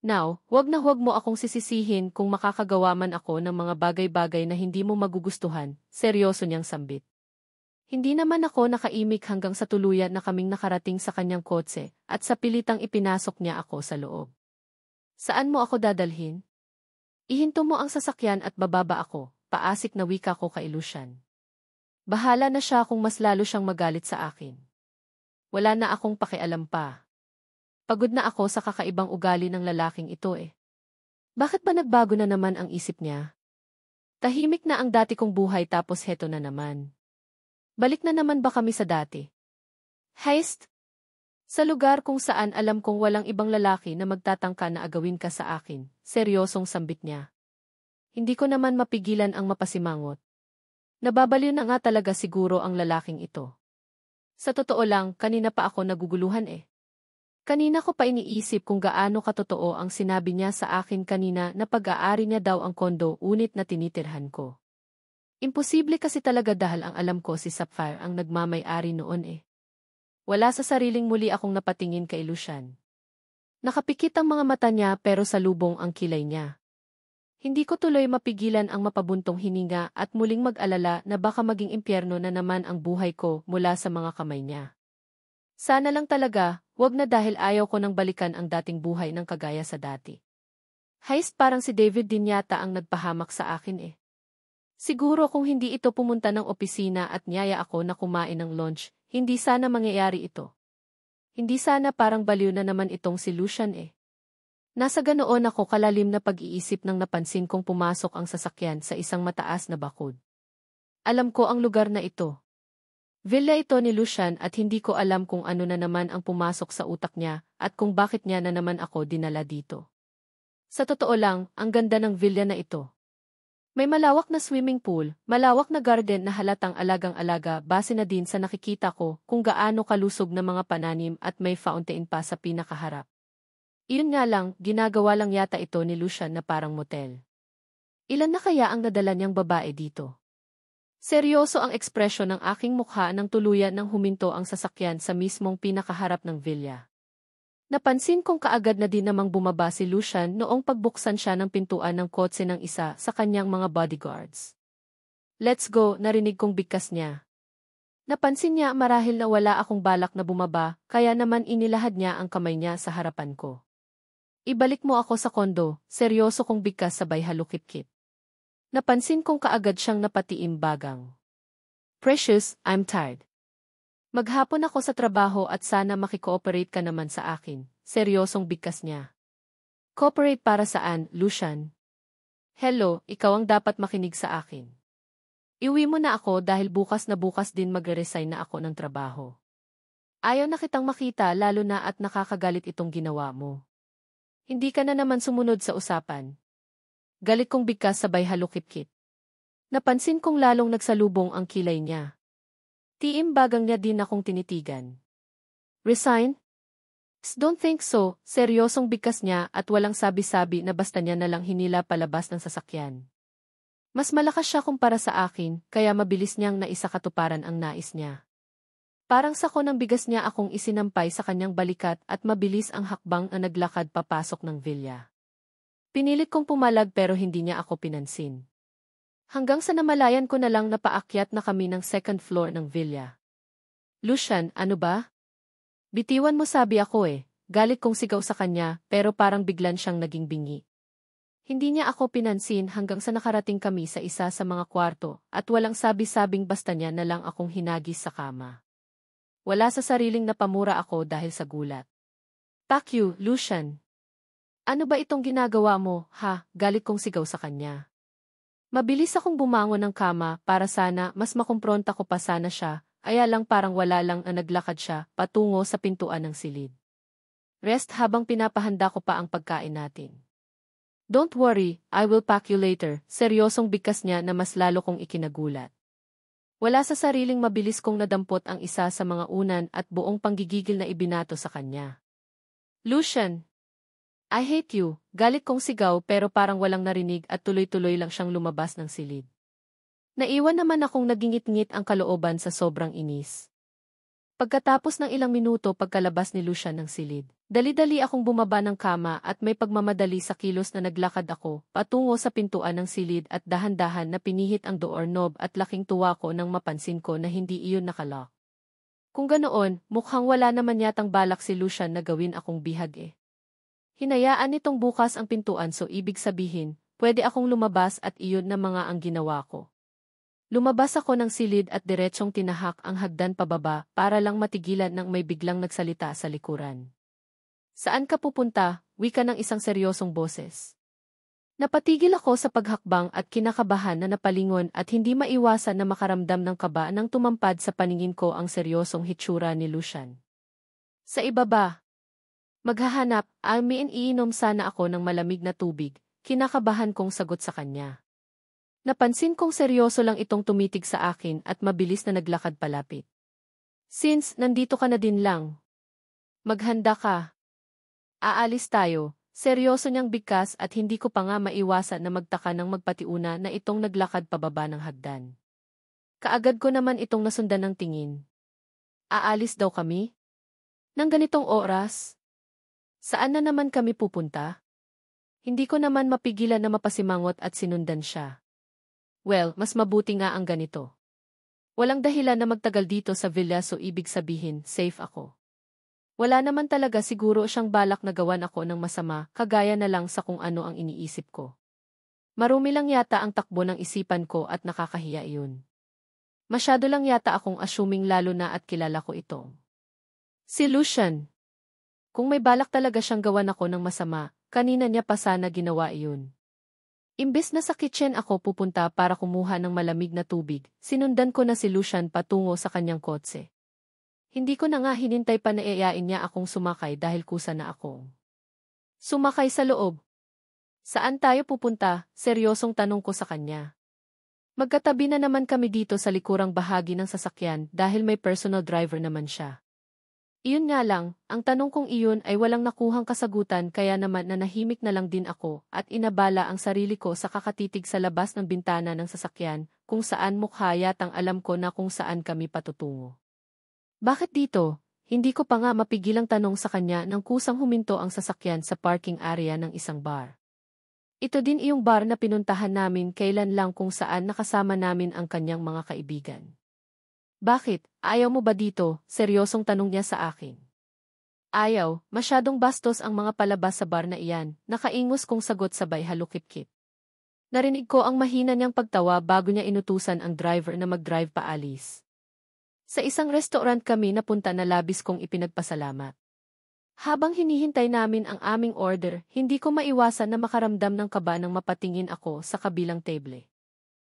S1: Now, huwag mo akong sisisihin kung makakagawa man ako ng mga bagay-bagay na hindi mo magugustuhan, seryoso niyang sambit. Hindi naman ako nakaimik hanggang sa tuluyan na kaming nakarating sa kanyang kotse at sa pilitang ipinasok niya ako sa loob. Saan mo ako dadalhin? Ihinto mo ang sasakyan at bababa ako, paasik na wika ko kay Lucian. Bahala na siya kung mas lalo siyang magalit sa akin. Wala na akong pakialam pa. Pagod na ako sa kakaibang ugali ng lalaking ito eh. Bakit ba nagbago na naman ang isip niya? Tahimik na ang dati kong buhay tapos heto na naman. Balik na naman ba kami sa dati? Heist? Sa lugar kung saan alam kong walang ibang lalaki na magtatangka na agawin ka sa akin, seryosong sambit niya. Hindi ko naman mapigilan ang mapasimangot. Nababaliw na nga talaga siguro ang lalaking ito. Sa totoo lang, kanina pa ako naguguluhan eh. Kanina ko pa iniisip kung gaano katotoo ang sinabi niya sa akin kanina na pag-aari niya daw ang kondo unit na tinitirhan ko. Imposible kasi talaga dahil ang alam ko si Sapphire ang nagmamay-ari noon eh. Wala sa sariling muli akong napatingin kay Lucian. Nakapikit ang mga mata niya pero salubong ang kilay niya. Hindi ko tuloy mapigilan ang mapabuntong hininga at muling mag-alala na baka maging impyerno na naman ang buhay ko mula sa mga kamay niya. Sana lang talaga, wag na dahil ayaw ko nang balikan ang dating buhay ng kagaya sa dati. Heist parang si David din yata ang nagpahamak sa akin eh. Siguro kung hindi ito pumunta ng opisina at niyaya ako na kumain ng lunch, hindi sana mangyayari ito. Hindi sana parang baliw na naman itong si Lucian eh. Nasa ganoon ako kalalim na pag-iisip nang napansin kong pumasok ang sasakyan sa isang mataas na bakod. Alam ko ang lugar na ito. Villa ito ni Lucian at hindi ko alam kung ano na naman ang pumasok sa utak niya at kung bakit niya na naman ako dinala dito. Sa totoo lang, ang ganda ng villa na ito. May malawak na swimming pool, malawak na garden na halatang alagang-alaga base na din sa nakikita ko kung gaano kalusog na mga pananim at may fountain pa sa pinakaharap. Iyon nga lang, ginagawa lang yata ito ni Lucian na parang motel. Ilan na kaya ang nadala niyang babae dito? Seryoso ang ekspresyon ng aking mukha nang tuluyan nang huminto ang sasakyan sa mismong pinakaharap ng villa. Napansin kong kaagad na din namang bumaba si Lucian noong pagbuksan siya ng pintuan ng kotse ng isa sa kanyang mga bodyguards. Let's go, narinig kong bigkas niya. Napansin niya marahil na wala akong balak na bumaba, kaya naman inilahad niya ang kamay niya sa harapan ko. Ibalik mo ako sa kondo, seryoso kong bigkas sabay halukip-kip. Napansin kong kaagad siyang napatiimbagang. Precious, I'm tired. Maghapon ako sa trabaho at sana makikooperate ka naman sa akin, seryosong bigkas niya. Cooperate para saan, Lucian? Hello, ikaw ang dapat makinig sa akin. Iuwi mo na ako dahil bukas na bukas din magre-resign na ako ng trabaho. Ayaw na kitang makita lalo na at nakakagalit itong ginawa mo. Hindi ka na naman sumunod sa usapan. Galit kong bigkas sabay halukip-kip. Napansin kong lalong nagsalubong ang kilay niya. Tiimbagang niya din akong tinitigan. Resign? Don't think so, seryosong bigkas niya at walang sabi-sabi na basta niya nalang hinila palabas ng sasakyan. Mas malakas siya kumpara sa akin, kaya mabilis niyang naisakatuparan ang nais niya. Parang sako ng bigas niya akong isinampay sa kanyang balikat at mabilis ang hakbang na naglakad papasok ng villa. Pinilit kong pumalag pero hindi niya ako pinansin. Hanggang sa namalayan ko na lang na paakyat na kami ng second floor ng villa. Lucian, ano ba? Bitiwan mo sabi ako eh, galit kong sigaw sa kanya pero parang biglan siyang naging bingi. Hindi niya ako pinansin hanggang sa nakarating kami sa isa sa mga kwarto at walang sabi-sabing basta niya na lang akong hinagis sa kama. Wala sa sariling napamura ako dahil sa gulat. Fuck you, Lucian. Ano ba itong ginagawa mo, ha? Galit kong sigaw sa kanya. Mabilis akong bumangon ng kama para sana mas makumpronta ko pa sana siya, kaya lang parang wala lang ang naglakad siya patungo sa pintuan ng silid. Rest habang pinapahanda ko pa ang pagkain natin. Don't worry, I will pack you later, seryosong bigkas niya na mas lalo kong ikinagulat. Wala sa sariling mabilis kong nadampot ang isa sa mga unan at buong panggigigil na ibinato sa kanya. Lucian! I hate you, galit kong sigaw pero parang walang narinig at tuloy-tuloy lang siyang lumabas ng silid. Naiwan naman akong nagingit-ngit ang kalooban sa sobrang inis. Pagkatapos ng ilang minuto pagkalabas ni Lucian ng silid, dali-dali akong bumaba ng kama at may pagmamadali sa kilos na naglakad ako patungo sa pintuan ng silid at dahan-dahan na pinihit ang doorknob at laking tuwa ko nang mapansin ko na hindi iyon nakalock. Kung ganoon, mukhang wala naman yatang balak si Lucian na gawin akong bihag eh. Hinayaan nitong bukas ang pintuan so ibig sabihin, pwede akong lumabas at iyon na mga ang ginawa ko. Lumabas ako ng silid at diretsong tinahak ang hagdan pababa para lang matigilan ng may biglang nagsalita sa likuran. Saan ka pupunta? Wika ng isang seryosong boses. Napatigil ako sa paghakbang at kinakabahan na napalingon at hindi maiwasan na makaramdam ng kaba nang tumampad sa paningin ko ang seryosong hitsura ni Lucian. Sa ibaba. Maghahanap, iinom sana ako ng malamig na tubig, kinakabahan kong sagot sa kanya. Napansin kong seryoso lang itong tumitig sa akin at mabilis na naglakad palapit. Since nandito ka na din lang. Maghanda ka. Aalis tayo, seryoso niyang bigkas at hindi ko pa nga maiwasan na magtaka ng magpatiuna na itong naglakad pababa ng hagdan. Kaagad ko naman itong nasundan ng tingin. Aalis daw kami? Nang ganitong oras? Saan na naman kami pupunta? Hindi ko naman mapigilan na mapasimangot at sinundan siya. Well, mas mabuti nga ang ganito. Walang dahilan na magtagal dito sa villa so ibig sabihin, safe ako. Wala naman talaga siguro siyang balak na gawan ako ng masama, kagaya na lang sa kung ano ang iniisip ko. Marumi lang yata ang takbo ng isipan ko at nakakahiya iyon. Masyado lang yata akong assuming lalo na at kilala ko ito. Si Lucian. Kung may balak talaga siyang gawan ako ng masama, kanina niya pa sana ginawa iyon. Imbes na sa kitchen ako pupunta para kumuha ng malamig na tubig, sinundan ko na si Lucian patungo sa kanyang kotse. Hindi ko na nga hinintay pa na iayain niya akong sumakay dahil kusa na ako. Sumakay sa loob. Saan tayo pupunta? Seryosong tanong ko sa kanya. Magkatabi na naman kami dito sa likurang bahagi ng sasakyan dahil may personal driver naman siya. Iyon nga lang, ang tanong kong iyon ay walang nakuhang kasagutan kaya naman nanahimik na lang din ako at inabala ang sarili ko sa kakatitig sa labas ng bintana ng sasakyan kung saan mukha yatang alam ko na kung saan kami patutungo. Bakit dito? Hindi ko pa nga mapigilang tanong sa kanya nang kusang huminto ang sasakyan sa parking area ng isang bar. Ito din iyong bar na pinuntahan namin kailan lang kung saan nakasama namin ang kanyang mga kaibigan. Bakit? Ayaw mo ba dito? Seryosong tanong niya sa akin. Ayaw, masyadong bastos ang mga palabas sa bar na iyan, nakaingos kong sagot sabay halukip-kip. Narinig ko ang mahina niyang pagtawa bago niya inutusan ang driver na mag-drive paalis. Sa isang restaurant kami napunta na labis kong ipinagpasalamat. Habang hinihintay namin ang aming order, hindi ko maiwasan na makaramdam ng kaba nang mapatingin ako sa kabilang table.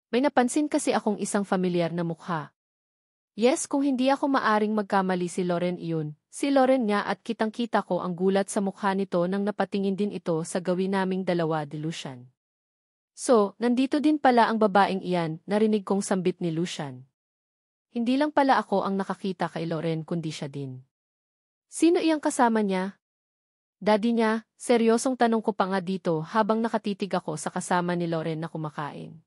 S1: May napansin kasi akong isang familiar na mukha. Yes, kung hindi ako maaring magkamali si Loren iyon, si Loren nga at kitang-kita ko ang gulat sa mukha nito nang napatingin din ito sa gawin naming dalawa ni Lucian. So, nandito din pala ang babaeng iyan, narinig kong sambit ni Lucian. Hindi lang pala ako ang nakakita kay Loren kundi siya din. Sino iyang kasama niya? Daddy niya, seryosong tanong ko pa nga dito habang nakatitig ako sa kasama ni Loren na kumakain.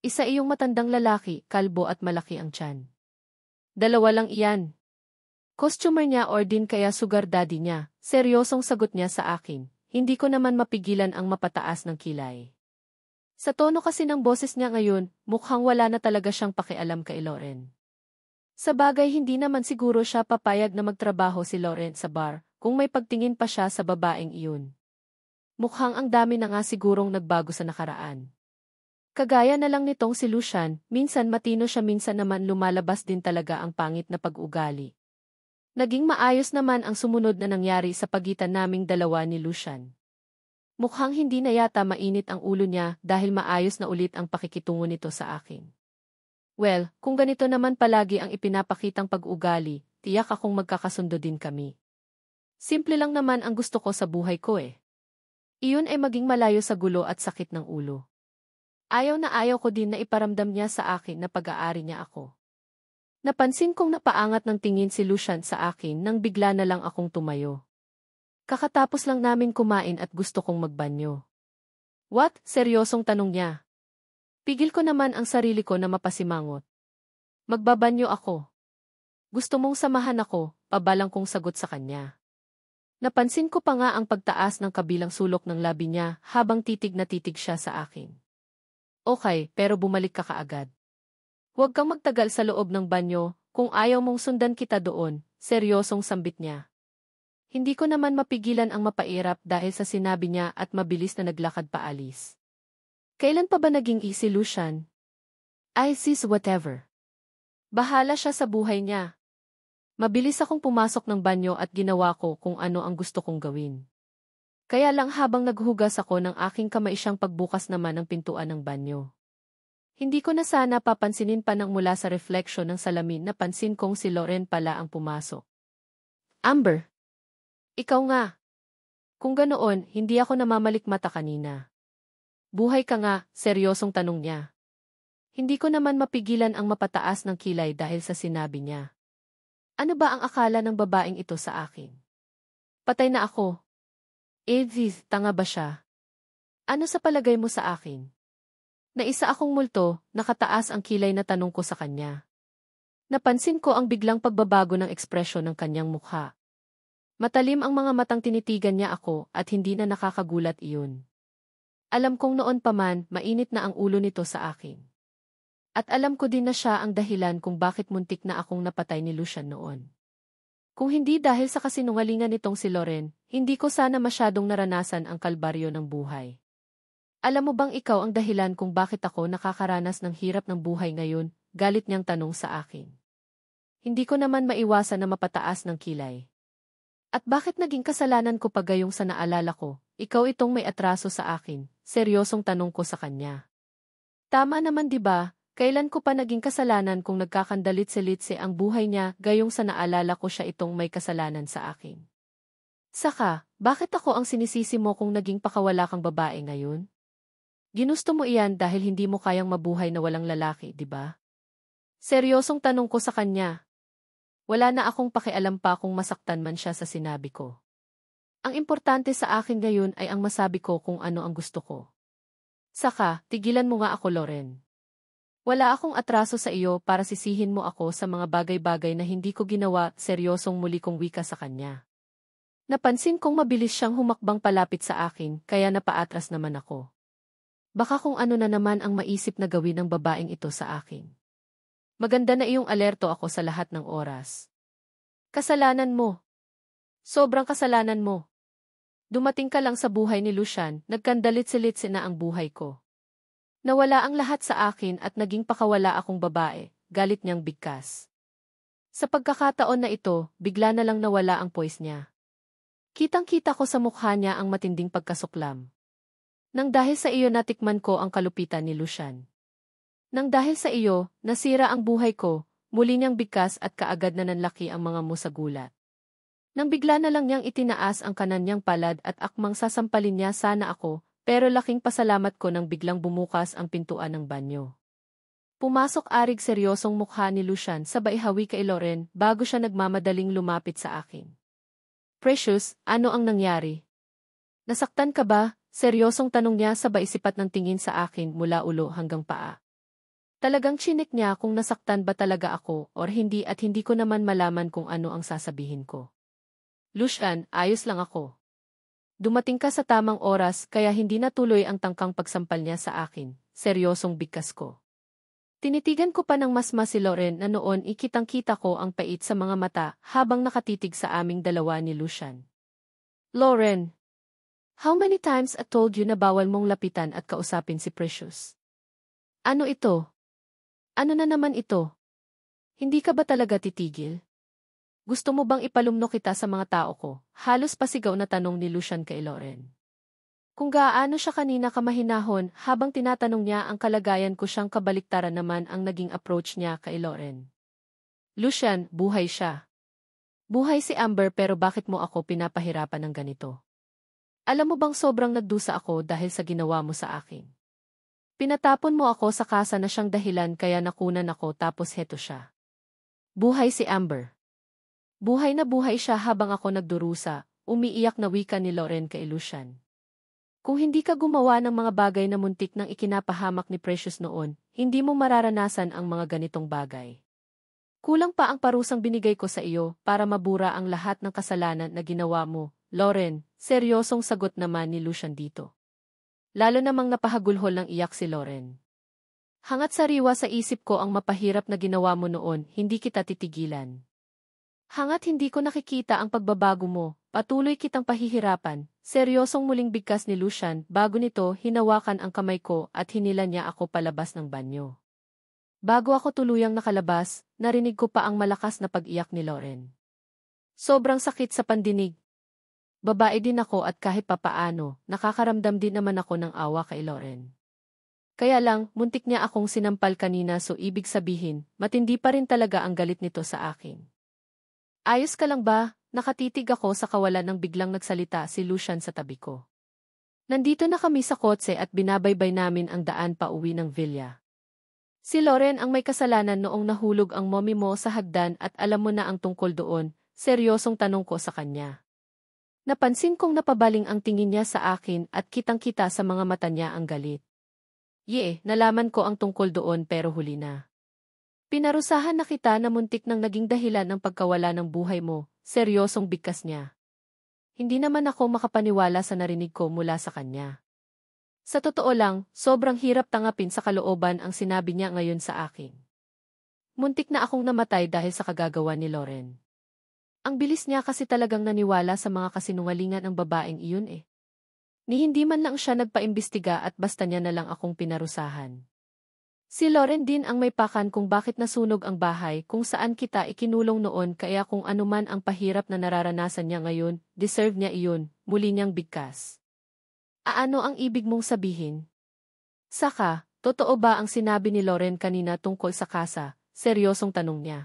S1: Isa iyong matandang lalaki, kalbo at malaki ang tiyan. Dalawa lang iyan. Customer niya or din kaya sugar daddy niya, seryosong sagot niya sa akin, hindi ko naman mapigilan ang mapataas ng kilay. Sa tono kasi ng boses niya ngayon, mukhang wala na talaga siyang pakialam kay Loren. Sa bagay hindi naman siguro siya papayag na magtrabaho si Loren sa bar, kung may pagtingin pa siya sa babaeng iyon. Mukhang ang dami na nga sigurong nagbago sa nakaraan. Kagaya na lang nitong si Lucian, minsan matino siya minsan naman lumalabas din talaga ang pangit na pag-ugali. Naging maayos naman ang sumunod na nangyari sa pagitan naming dalawa ni Lucian. Mukhang hindi na yata mainit ang ulo niya dahil maayos na ulit ang pakikitungo nito sa akin. Well, kung ganito naman palagi ang ipinapakitang pag-ugali, tiyak akong magkakasundo din kami. Simple lang naman ang gusto ko sa buhay ko eh. Iyon ay maging malayo sa gulo at sakit ng ulo. Ayaw na ayaw ko din na iparamdam niya sa akin na pag-aari niya ako. Napansin kong napaangat ng tingin si Lucian sa akin nang bigla na lang akong tumayo. Kakatapos lang namin kumain at gusto kong magbanyo. What? Seryosong tanong niya. Pigil ko naman ang sarili ko na mapasimangot. Magbabanyo ako. Gusto mong samahan ako, pabalang kong sagot sa kanya. Napansin ko pa nga ang pagtaas ng kabilang sulok ng labi niya habang titig na titig siya sa akin. Okay, pero bumalik ka kaagad. Huwag kang magtagal sa loob ng banyo, kung ayaw mong sundan kita doon, seryosong sambit niya. Hindi ko naman mapigilan ang mapairap dahil sa sinabi niya at mabilis na naglakad paalis. Kailan pa ba naging easy, Lucian? I sis whatever. Bahala siya sa buhay niya. Mabilis akong pumasok ng banyo at ginawa ko kung ano ang gusto kong gawin. Kaya lang habang naghugas ako ng aking kamay siyang pagbukas naman ng pintuan ng banyo. Hindi ko na sana papansinin pa nang mula sa refleksyon ng salamin na pansin kong si Loren pala ang pumasok. Amber! Ikaw nga. Kung ganoon, hindi ako namamalikmata kanina. Buhay ka nga, seryosong tanong niya. Hindi ko naman mapigilan ang mapataas ng kilay dahil sa sinabi niya. Ano ba ang akala ng babaeng ito sa akin? Patay na ako. Tanga ba siya? Ano sa palagay mo sa akin? Naisa akong multo, nakataas ang kilay na tanong ko sa kanya. Napansin ko ang biglang pagbabago ng ekspresyon ng kanyang mukha. Matalim ang mga matang tinitigan niya ako at hindi na nakakagulat iyon. Alam kong noon pa man, mainit na ang ulo nito sa akin. At alam ko din na siya ang dahilan kung bakit muntik na akong napatay ni Lucian noon. Kung hindi dahil sa kasinungalingan nitong si Loren, hindi ko sana masyadong naranasan ang kalbaryo ng buhay. Alam mo bang ikaw ang dahilan kung bakit ako nakakaranas ng hirap ng buhay ngayon? Galit niyang tanong sa akin. Hindi ko naman maiwasan na mapataas ng kilay. At bakit naging kasalanan ko pa gayong sa naalala ko, ikaw itong may atraso sa akin, seryosong tanong ko sa kanya. Tama naman 'di ba? Kailan ko pa naging kasalanan kung nagkakandalit-silitse ang buhay niya gayong sa naalala ko siya itong may kasalanan sa akin. Saka, bakit ako ang sinisisi mo kung naging pakawala kang babae ngayon? Ginusto mo iyan dahil hindi mo kayang mabuhay na walang lalaki, 'di ba? Seryosong tanong ko sa kanya. Wala na akong pakialam pa kung masaktan man siya sa sinabi ko. Ang importante sa akin ngayon ay ang masabi ko kung ano ang gusto ko. Saka, tigilan mo nga ako, Loren. Wala akong atraso sa iyo para sisihin mo ako sa mga bagay-bagay na hindi ko ginawa, seryosong muli kong wika sa kanya. Napansin kong mabilis siyang humakbang palapit sa akin, kaya napaatras naman ako. Baka kung ano na naman ang maisip na gawin ng babaeng ito sa akin. Maganda na iyong alerto ako sa lahat ng oras. Kasalanan mo. Sobrang kasalanan mo. Dumating ka lang sa buhay ni Lucian, nagkandalit-silitse na ang buhay ko. Nawala ang lahat sa akin at naging pakawala akong babae, galit niyang bigkas. Sa pagkakataon na ito, bigla na lang nawala ang poise niya. Kitang-kita ko sa mukha niya ang matinding pagkasuklam. Nang dahil sa iyo natikman ko ang kalupitan ni Lucian. Nang dahil sa iyo, nasira ang buhay ko, muli niyang bigkas at kaagad na nanlaki ang mga mo sa gulat. Nang bigla na lang niyang itinaas ang kanan niyang palad at akmang sasampalin niya sana ako, pero laking pasalamat ko nang biglang bumukas ang pintuan ng banyo. Pumasok arig seryosong mukha ni Lucian sabay hawi kay Loren bago siya nagmamadaling lumapit sa akin. Precious, ano ang nangyari? Nasaktan ka ba? Seryosong tanong niya sabay sipat ng tingin sa akin mula ulo hanggang paa. Talagang chinik niya kung nasaktan ba talaga ako or hindi at hindi ko naman malaman kung ano ang sasabihin ko. Lucian, ayos lang ako. Dumating ka sa tamang oras kaya hindi natuloy ang tangkang pagsampal niya sa akin, seryosong bigkas ko. Tinitigan ko pa ng masmas si Loren na noon ikitang-kita ko ang pait sa mga mata habang nakatitig sa aming dalawa ni Lucian. Loren, how many times I told you na bawal mong lapitan at kausapin si Precious? Ano ito? Ano na naman ito? Hindi ka ba talaga titigil? Gusto mo bang ipalumno kita sa mga tao ko? Halos pasigaw na tanong ni Lucian kay Loren. Kung gaano siya kanina kamahinahon habang tinatanong niya ang kalagayan ko siyang kabaliktaran naman ang naging approach niya kay Lauren. Lucian, buhay siya. Buhay si Amber pero bakit mo ako pinapahirapan ng ganito? Alam mo bang sobrang nagdusa ako dahil sa ginawa mo sa akin? Pinatapon mo ako sa kasa na siyang dahilan kaya nakunan ako tapos heto siya. Buhay si Amber. Buhay na buhay siya habang ako nagdurusa, umiiyak na wika ni Lauren kay Lucian. Kung hindi ka gumawa ng mga bagay na muntik nang ikinapahamak ni Precious noon, hindi mo mararanasan ang mga ganitong bagay. Kulang pa ang parusang binigay ko sa iyo para mabura ang lahat ng kasalanan na ginawa mo, Lauren, seryosong sagot naman ni Lucian dito. Lalo namang napahagulhol ng iyak si Lauren. Hangat sariwa sa isip ko ang mapahirap na ginawa mo noon, hindi kita titigilan. Hangat hindi ko nakikita ang pagbabago mo, patuloy kitang pahihirapan. Seryosong muling bigkas ni Lucian, bago nito hinawakan ang kamay ko at hinila niya ako palabas ng banyo. Bago ako tuluyang nakalabas, narinig ko pa ang malakas na pag-iyak ni Lauren. Sobrang sakit sa pandinig. Babae din ako at kahit papaano, nakakaramdam din naman ako ng awa kay Lauren. Kaya lang, muntik niya akong sinampal kanina so ibig sabihin, matindi pa rin talaga ang galit nito sa akin. Ayos ka lang ba? Nakatitig ako sa kawalan ng biglang nagsalita si Lucian sa tabi ko. Nandito na kami sa kotse at binabaybay namin ang daan pa uwi ng villa. Si Lauren ang may kasalanan noong nahulog ang mommy mo sa hagdan at alam mo na ang tungkol doon, seryosong tanong ko sa kanya. Napansin kong napabaling ang tingin niya sa akin at kitang-kita sa mga mata niya ang galit. Nalaman ko ang tungkol doon pero huli na. Pinarusahan na kita na muntik nang naging dahilan ng pagkawala ng buhay mo, seryosong bigkas niya. Hindi naman ako makapaniwala sa narinig ko mula sa kanya. Sa totoo lang, sobrang hirap tangapin sa kalooban ang sinabi niya ngayon sa akin. Muntik na akong namatay dahil sa kagagawa ni Lauren. Ang bilis niya kasi talagang naniwala sa mga kasinungalingan ng babaeng iyon Ni hindi man lang siya nagpaimbestiga at basta niya na lang akong pinarusahan. Si Lauren din ang may pakan kung bakit nasunog ang bahay kung saan kita ikinulong noon kaya kung anuman ang pahirap na nararanasan niya ngayon, deserve niya iyon, muli niyang bigkas. Ano ang ibig mong sabihin? Saka, totoo ba ang sinabi ni Lauren kanina tungkol sa kasa? Seryosong tanong niya.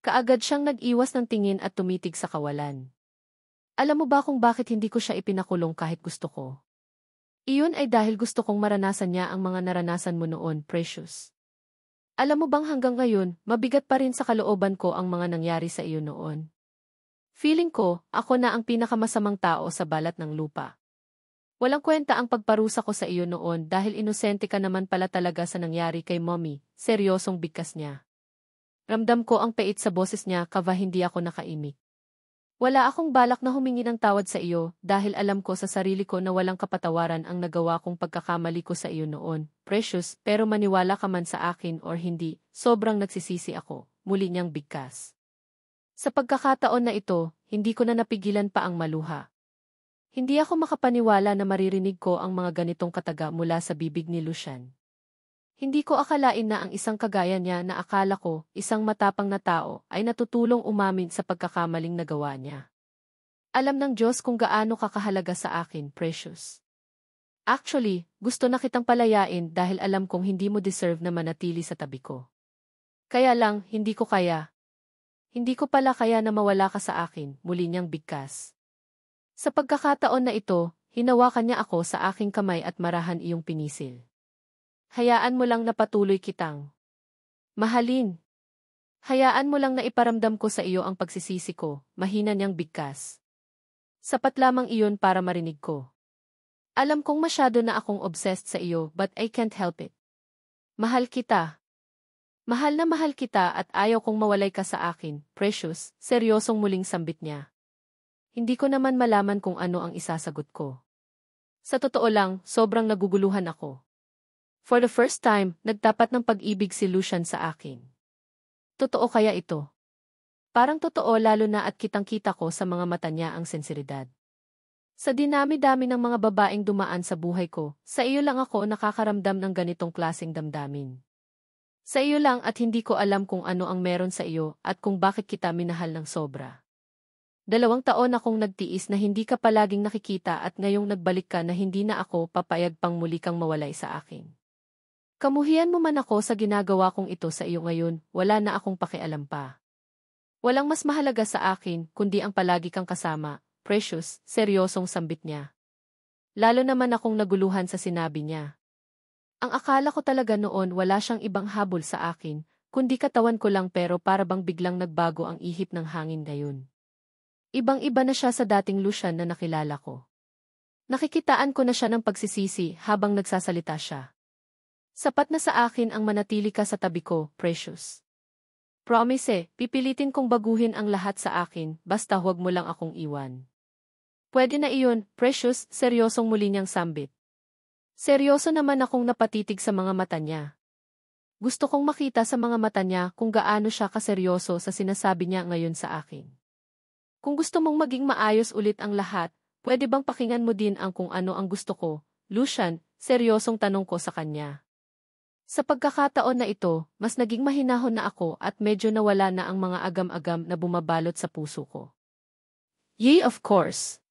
S1: Kaagad siyang nag-iwas ng tingin at tumitig sa kawalan. Alam mo ba kung bakit hindi ko siya ipinakulong kahit gusto ko? Iyon ay dahil gusto kong maranasan niya ang mga naranasan mo noon, Precious. Alam mo bang hanggang ngayon, mabigat pa rin sa kalooban ko ang mga nangyari sa iyo noon? Feeling ko, ako na ang pinakamasamang tao sa balat ng lupa. Walang kwenta ang pagparusa ko sa iyo noon dahil inosente ka naman pala talaga sa nangyari kay mommy, seryosong bigkas niya. Ramdam ko ang pait sa boses niya kava hindi ako nakaimik. Wala akong balak na humingi ng tawad sa iyo dahil alam ko sa sarili ko na walang kapatawaran ang nagawa kong pagkakamali ko sa iyo noon, Precious, pero maniwala ka man sa akin or hindi, sobrang nagsisisi ako, muli niyang bigkas. Sa pagkakataon na ito, hindi ko na napigilan pa ang maluha. Hindi ako makapaniwala na maririnig ko ang mga ganitong kataga mula sa bibig ni Lucian. Hindi ko akalain na ang isang kagaya niya na akala ko, isang matapang na tao, ay natutulong umamin sa pagkakamaling nagawa niya. Alam ng Diyos kung gaano kakahalaga sa akin, Precious. Actually, gusto na kitang palayain dahil alam kong hindi mo deserve na manatili sa tabi ko. Kaya lang, hindi ko kaya. Hindi ko pala kaya na mawala ka sa akin, muli niyang bigkas. Sa pagkakataon na ito, hinawakan niya ako sa aking kamay at marahan iyong pinisil. Hayaan mo lang na patuloy kitang mahalin. Hayaan mo lang na iparamdam ko sa iyo ang pagsisisi ko, mahina niyang bigkas. Sapat lamang iyon para marinig ko. Alam kong masyado na akong obsessed sa iyo but I can't help it. Mahal kita. Mahal na mahal kita at ayaw kong mawalay ka sa akin, Precious, seryosong muling sambit niya. Hindi ko naman malaman kung ano ang isasagot ko. Sa totoo lang, sobrang naguguluhan ako. For the first time, nagtapat ng pag-ibig si Lucian sa akin. Totoo kaya ito? Parang totoo lalo na at kitang-kita ko sa mga mata niya ang sensiridad. Sa dinami-dami ng mga babaeng dumaan sa buhay ko, sa iyo lang ako nakakaramdam ng ganitong klaseng damdamin. Sa iyo lang at hindi ko alam kung ano ang meron sa iyo at kung bakit kita minahal ng sobra. 2 taon akong nagtiis na hindi ka palaging nakikita at ngayong nagbalik ka na hindi na ako papayag pang muli kang mawalay sa akin. Kamuhian mo man ako sa ginagawa kong ito sa iyo ngayon, wala na akong pakialam pa. Walang mas mahalaga sa akin, kundi ang palagi kang kasama, Precious, seryosong sambit niya. Lalo naman akong naguluhan sa sinabi niya. Ang akala ko talaga noon wala siyang ibang habol sa akin, kundi katawan ko lang pero para bang biglang nagbago ang ihip ng hangin ngayon. Ibang-iba na siya sa dating Lucian na nakilala ko. Nakikitaan ko na siya ng pagsisisi habang nagsasalita siya. Sapat na sa akin ang manatili ka sa tabi ko, Precious. Promise, pipilitin kong baguhin ang lahat sa akin, basta huwag mo lang akong iwan. Pwede na iyon, Precious, seryosong muli niyang sambit. Seryoso naman akong napatitig sa mga mata niya. Gusto kong makita sa mga mata niya kung gaano siya kaseryoso sa sinasabi niya ngayon sa akin. Kung gusto mong maging maayos ulit ang lahat, pwede bang pakinggan mo din ang kung ano ang gusto ko, Lucian, seryosong tanong ko sa kanya. Sa pagkakataon na ito, mas naging mahinahon na ako at medyo nawala na ang mga agam-agam na bumabalot sa puso ko. Yea, of course.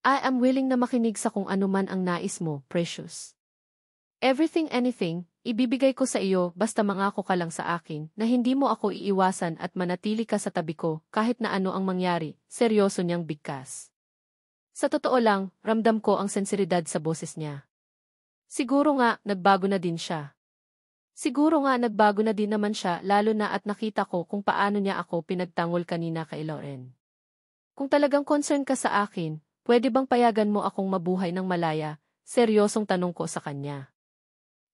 S1: I am willing na makinig sa kung ano man ang nais mo, Precious. Anything, ibibigay ko sa iyo basta mangako ka lang sa akin na hindi mo ako iiwasan at manatili ka sa tabi ko kahit na ano ang mangyari, seryoso niyang bigkas. Sa totoo lang, ramdam ko ang sensiridad sa boses niya. Siguro nga, nagbago na din siya. Siguro nga nagbago na din naman siya lalo na at nakita ko kung paano niya ako pinagtanggol kanina kay Lauren. Kung talagang concern ka sa akin, pwede bang payagan mo akong mabuhay ng malaya, seryosong tanong ko sa kanya.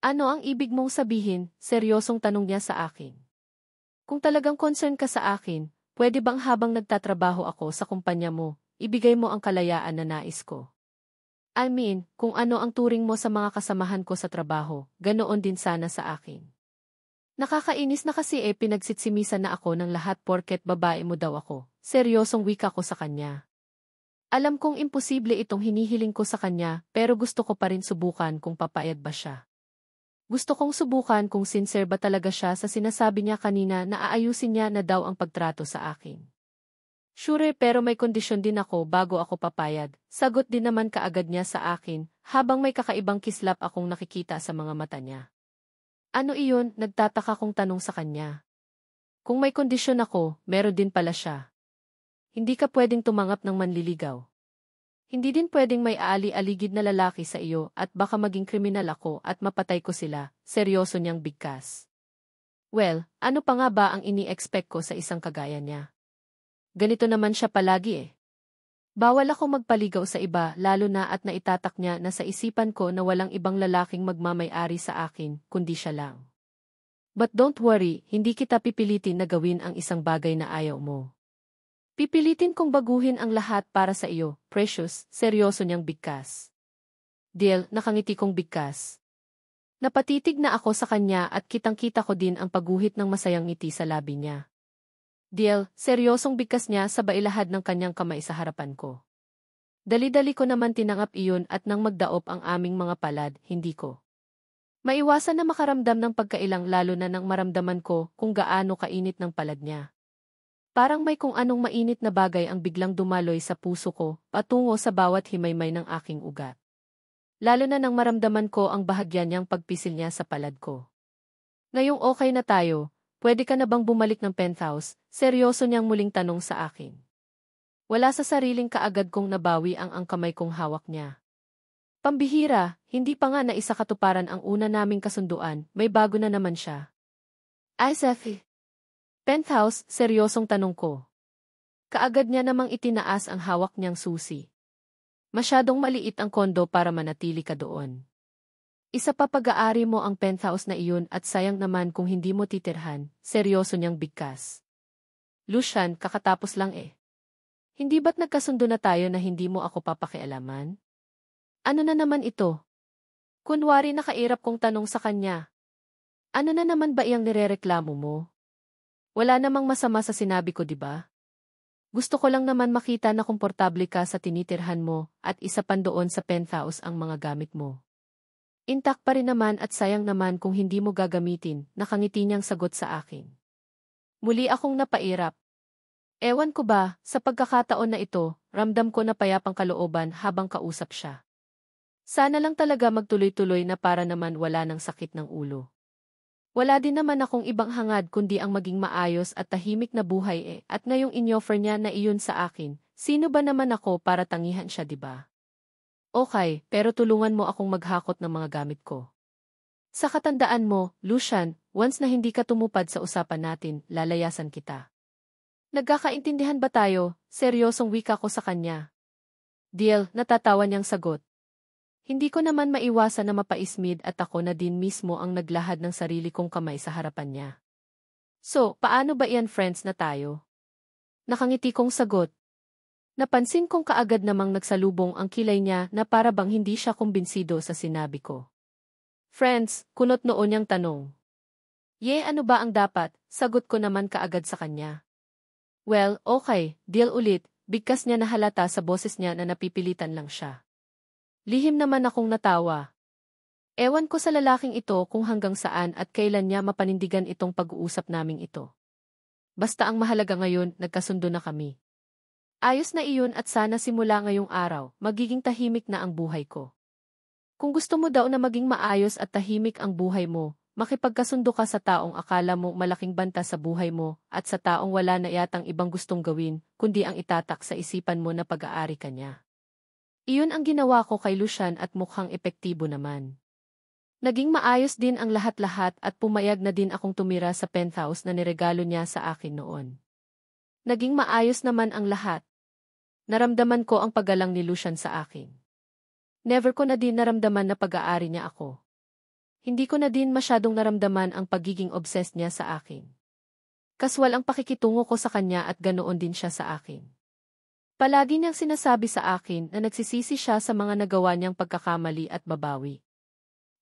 S1: Ano ang ibig mong sabihin, seryosong tanong niya sa akin. Kung talagang concern ka sa akin, pwede bang habang nagtatrabaho ako sa kumpanya mo, ibigay mo ang kalayaan na nais ko. I mean, kung ano ang turing mo sa mga kasamahan ko sa trabaho, ganoon din sana sa akin. Nakakainis na kasi pinagsitsimisan na ako ng lahat porket babae mo daw ako, seryosong wika ko sa kanya. Alam kong imposible itong hinihiling ko sa kanya pero gusto ko pa rin subukan kung papayag ba siya. Gusto kong subukan kung sincere ba talaga siya sa sinasabi niya kanina na aayusin niya na daw ang pagtrato sa akin. Sure pero may kondisyon din ako bago ako papayag, sagot din naman kaagad niya sa akin habang may kakaibang kislap akong nakikita sa mga mata niya. Ano iyon, nagtataka kong tanong sa kanya. Kung may kondisyon ako, meron din pala siya. Hindi ka pwedeng tumanggap ng manliligaw. Hindi din pwedeng may aali-aligid na lalaki sa iyo at baka maging kriminal ako at mapatay ko sila, seryoso niyang bigkas. Well, ano pa nga ba ang ini-expect ko sa isang kagaya niya? Ganito naman siya palagi Bawal ako magpaligaw sa iba lalo na at naitatak niya na sa isipan ko na walang ibang lalaking magmamay-ari sa akin, kundi siya lang. But don't worry, hindi kita pipilitin na gawin ang isang bagay na ayaw mo. Pipilitin kong baguhin ang lahat para sa iyo, Precious, seryoso niyang bigkas. Deal, nakangiti kong bigkas. Napatitig na ako sa kanya at kitang-kita ko din ang pagguhit ng masayang ngiti sa labi niya. Deal, seryosong bigkas niya sa bailahad ng kanyang kamay sa harapan ko. Dali-dali ko naman tinanggap iyon at nang magdaop ang aming mga palad, hindi ko maiwasan na makaramdam ng pagkailang lalo na nang maramdaman ko kung gaano kainit ng palad niya. Parang may kung anong mainit na bagay ang biglang dumaloy sa puso ko, patungo sa bawat himaymay ng aking ugat. Lalo na nang maramdaman ko ang bahagya niyang pagpisil niya sa palad ko. Ngayong okay na tayo, pwede ka na bang bumalik ng penthouse? Seryoso niyang muling tanong sa akin. Wala sa sariling kaagad kong nabawi ang kamay kong hawak niya. Pambihira, hindi pa nga naisakatuparan ang una naming kasunduan, may bago na naman siya. Ay, Seffi. Penthouse, seryosong tanong ko. Kaagad niya namang itinaas ang hawak niyang susi. Masyadong maliit ang kondo para manatili ka doon. Isa pa pag-aari mo ang penthouse na iyon at sayang naman kung hindi mo titirhan, seryoso niyang bigkas. Lucian, kakatapos lang Hindi ba't nagkasundo na tayo na hindi mo ako papakialaman? Ano na naman ito? Kunwari nakairap kong tanong sa kanya. Ano na naman ba iyang nirereklamo mo? Wala namang masama sa sinabi ko, di ba? Gusto ko lang naman makita na komportable ka sa tinitirhan mo at isa pa doon sa penthouse ang mga gamit mo. Intact pa rin naman at sayang naman kung hindi mo gagamitin, nakangiti niyang sagot sa akin. Muli akong napairap. Ewan ko ba, sa pagkakataon na ito, ramdam ko na payapang kalooban habang kausap siya. Sana lang talaga magtuloy-tuloy na para naman wala ng sakit ng ulo. Wala din naman akong ibang hangad kundi ang maging maayos at tahimik na buhay at ngayong inoffer niya na iyon sa akin, sino ba naman ako para tangihan siya, 'di ba? Okay, pero tulungan mo akong maghakot ng mga gamit ko. Sa katandaan mo, Lucian, once na hindi ka tumupad sa usapan natin, lalayasan kita. Nagkakaintindihan ba tayo? Seryosong wika ko sa kanya. Deal, natatawa niyang sagot. Hindi ko naman maiwasan na mapaismid at ako na din mismo ang naglahad ng sarili kong kamay sa harapan niya. So, paano ba iyan friends na tayo? Nakangiti kong sagot. Napansin kong kaagad namang nagsalubong ang kilay niya na para bang hindi siya kumbinsido sa sinabi ko. Friends, kunot noon niyang tanong. Ano ba ang dapat? Sagot ko naman kaagad sa kanya. Well, okay, deal ulit, bigkas niya na halata sa boses niya na napipilitan lang siya. Lihim naman akong natawa. Ewan ko sa lalaking ito kung hanggang saan at kailan niya mapanindigan itong pag-uusap naming ito. Basta ang mahalaga ngayon, nagkasundo na kami. Ayos na iyon at sana simula ngayong araw, magiging tahimik na ang buhay ko. Kung gusto mo daw na maging maayos at tahimik ang buhay mo, makipagkasundo ka sa taong akala mo malaking banta sa buhay mo at sa taong wala na yatang ibang gustong gawin, kundi ang itatak sa isipan mo na pag-aari ka niya. Iyon ang ginawa ko kay Lucian at mukhang epektibo naman. Naging maayos din ang lahat-lahat at pumayag na din akong tumira sa penthouse na niregalo niya sa akin noon. Naging maayos naman ang lahat. Naramdaman ko ang paggalang ni Lucian sa akin. Never ko na din naramdaman na pag-aari niya ako. Hindi ko na din masyadong naramdaman ang pagiging obsessed niya sa akin. Kaswal ang pakikitungo ko sa kanya at ganoon din siya sa akin. Palagi niyang sinasabi sa akin na nagsisisi siya sa mga nagawa niyang pagkakamali at babawi.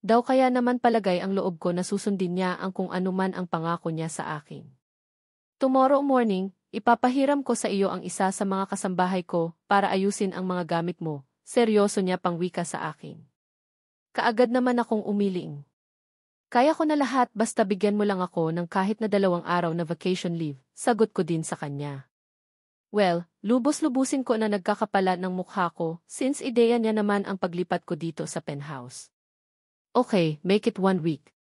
S1: Daw kaya naman palagay ang loob ko na susundin niya ang kung anuman ang pangako niya sa akin. Tomorrow morning, ipapahiram ko sa iyo ang isa sa mga kasambahay ko para ayusin ang mga gamit mo, seryoso niya pang wika sa akin. Kaagad naman akong umiling. Kaya ko na lahat basta bigyan mo lang ako ng kahit na 2 araw na vacation leave, sagot ko din sa kanya. Well, lubos-lubusin ko na nagkakapalat ng mukha ko since ideya niya naman ang paglipat ko dito sa penthouse. Okay, make it 1 week.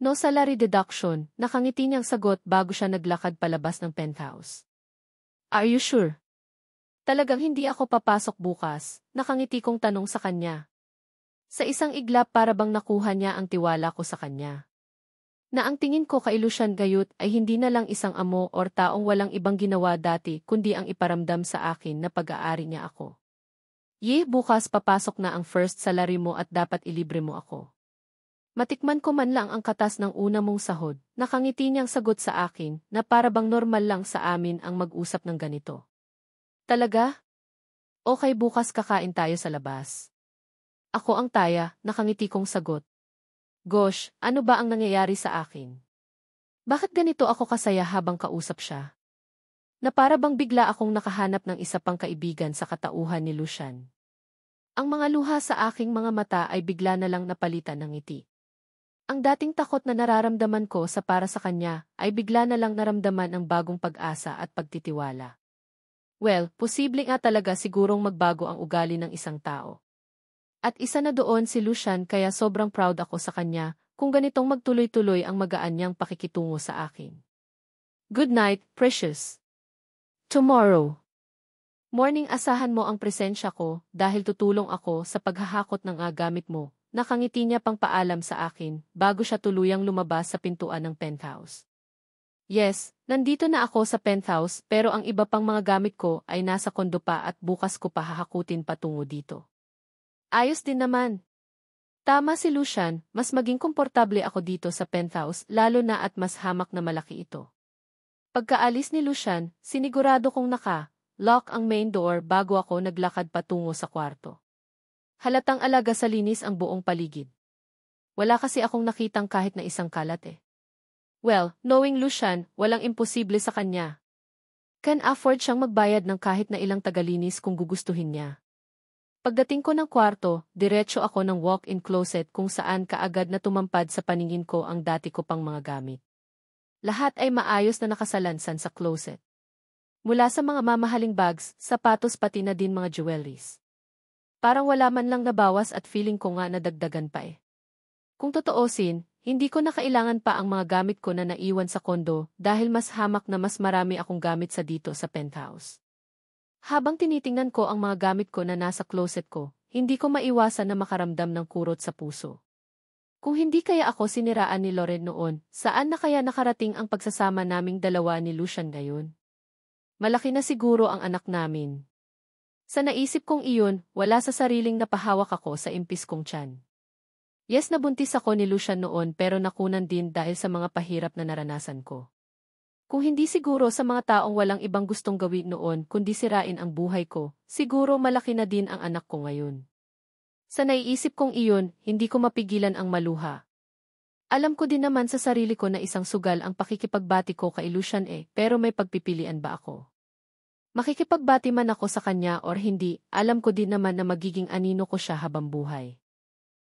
S1: No salary deduction, nakangiti niyang sagot bago siya naglakad palabas ng penthouse. Are you sure? Talagang hindi ako papasok bukas, nakangiti kong tanong sa kanya. Sa isang iglap para bang nakuha niya ang tiwala ko sa kanya. Na ang tingin ko kay Lucian Gayut ay hindi na lang isang amo or taong walang ibang ginawa dati kundi ang iparamdam sa akin na pag-aari niya ako. Bukas papasok na ang first salary mo at dapat ilibre mo ako. Matikman ko man lang ang katas ng una mong sahod, nakangiti niyang sagot sa akin na para bang normal lang sa amin ang mag-usap ng ganito. Talaga? Okay, bukas kakain tayo sa labas. Ako ang taya, nakangiti kong sagot. Gosh, ano ba ang nangyayari sa akin? Bakit ganito ako kasaya habang kausap siya? Na para bang bigla akong nakahanap ng isa pang kaibigan sa katauhan ni Lucian. Ang mga luha sa aking mga mata ay bigla na lang napalitan ng ngiti. Ang dating takot na nararamdaman ko sa para sa kanya ay bigla na lang naramdaman ng bagong pag-asa at pagtitiwala. Well, posible nga talaga sigurong magbago ang ugali ng isang tao. At isa na doon si Lucian kaya sobrang proud ako sa kanya kung ganitong magtuloy-tuloy ang magaan niyang pakikitungo sa akin. Good night, precious. Tomorrow. Morning, asahan mo ang presensya ko dahil tutulong ako sa paghahakot ng gamit mo. Nakangiti niya pang paalam sa akin bago siya tuluyang lumabas sa pintuan ng penthouse. Yes, nandito na ako sa penthouse pero ang iba pang mga gamit ko ay nasa kondo pa at bukas ko pa hahakutin patungo dito. Ayos din naman. Tama si Lucian, mas maging komportable ako dito sa penthouse lalo na at mas hamak na malaki ito. Pagkaalis ni Lucian, sinigurado kong naka-lock ang main door bago ako naglakad patungo sa kwarto. Halatang alaga sa linis ang buong paligid. Wala kasi akong nakitang kahit na isang kalat. Well, knowing Lucian, walang imposible sa kanya. Can afford siyang magbayad ng kahit na ilang tagalinis kung gugustuhin niya. Pagdating ko ng kwarto, diretso ako ng walk-in closet kung saan kaagad na tumampad sa paningin ko ang dati ko pang mga gamit. Lahat ay maayos na nakasalansan sa closet. Mula sa mga mamahaling bags, sapatos pati na din mga jewelries. Parang wala man lang nabawas at feeling ko nga nadagdagan pa eh. Kung totoosin, hindi ko na kailangan pa ang mga gamit ko na naiwan sa kondo dahil mas hamak na mas marami akong gamit sa dito sa penthouse. Habang tinitingnan ko ang mga gamit ko na nasa closet ko, hindi ko maiwasan na makaramdam ng kurot sa puso. Kung hindi kaya ako siniraan ni Loren noon, saan na kaya nakarating ang pagsasama naming dalawa ni Lucian ngayon? Malaki na siguro ang anak namin. Sa naisip kong iyon, wala sa sariling napahawak ako sa impis kong tiyan. Yes, nabuntis ako ni Lucian noon pero nakunan din dahil sa mga pahirap na naranasan ko. Kung hindi siguro sa mga taong walang ibang gustong gawin noon kundi sirain ang buhay ko, siguro malaki na din ang anak ko ngayon. Sa naiisip kong iyon, hindi ko mapigilan ang maluha. Alam ko din naman sa sarili ko na isang sugal ang pakikipagbati ko kay Lucian pero may pagpipilian ba ako? Makikipagbati man ako sa kanya or hindi, alam ko din naman na magiging anino ko siya habang buhay.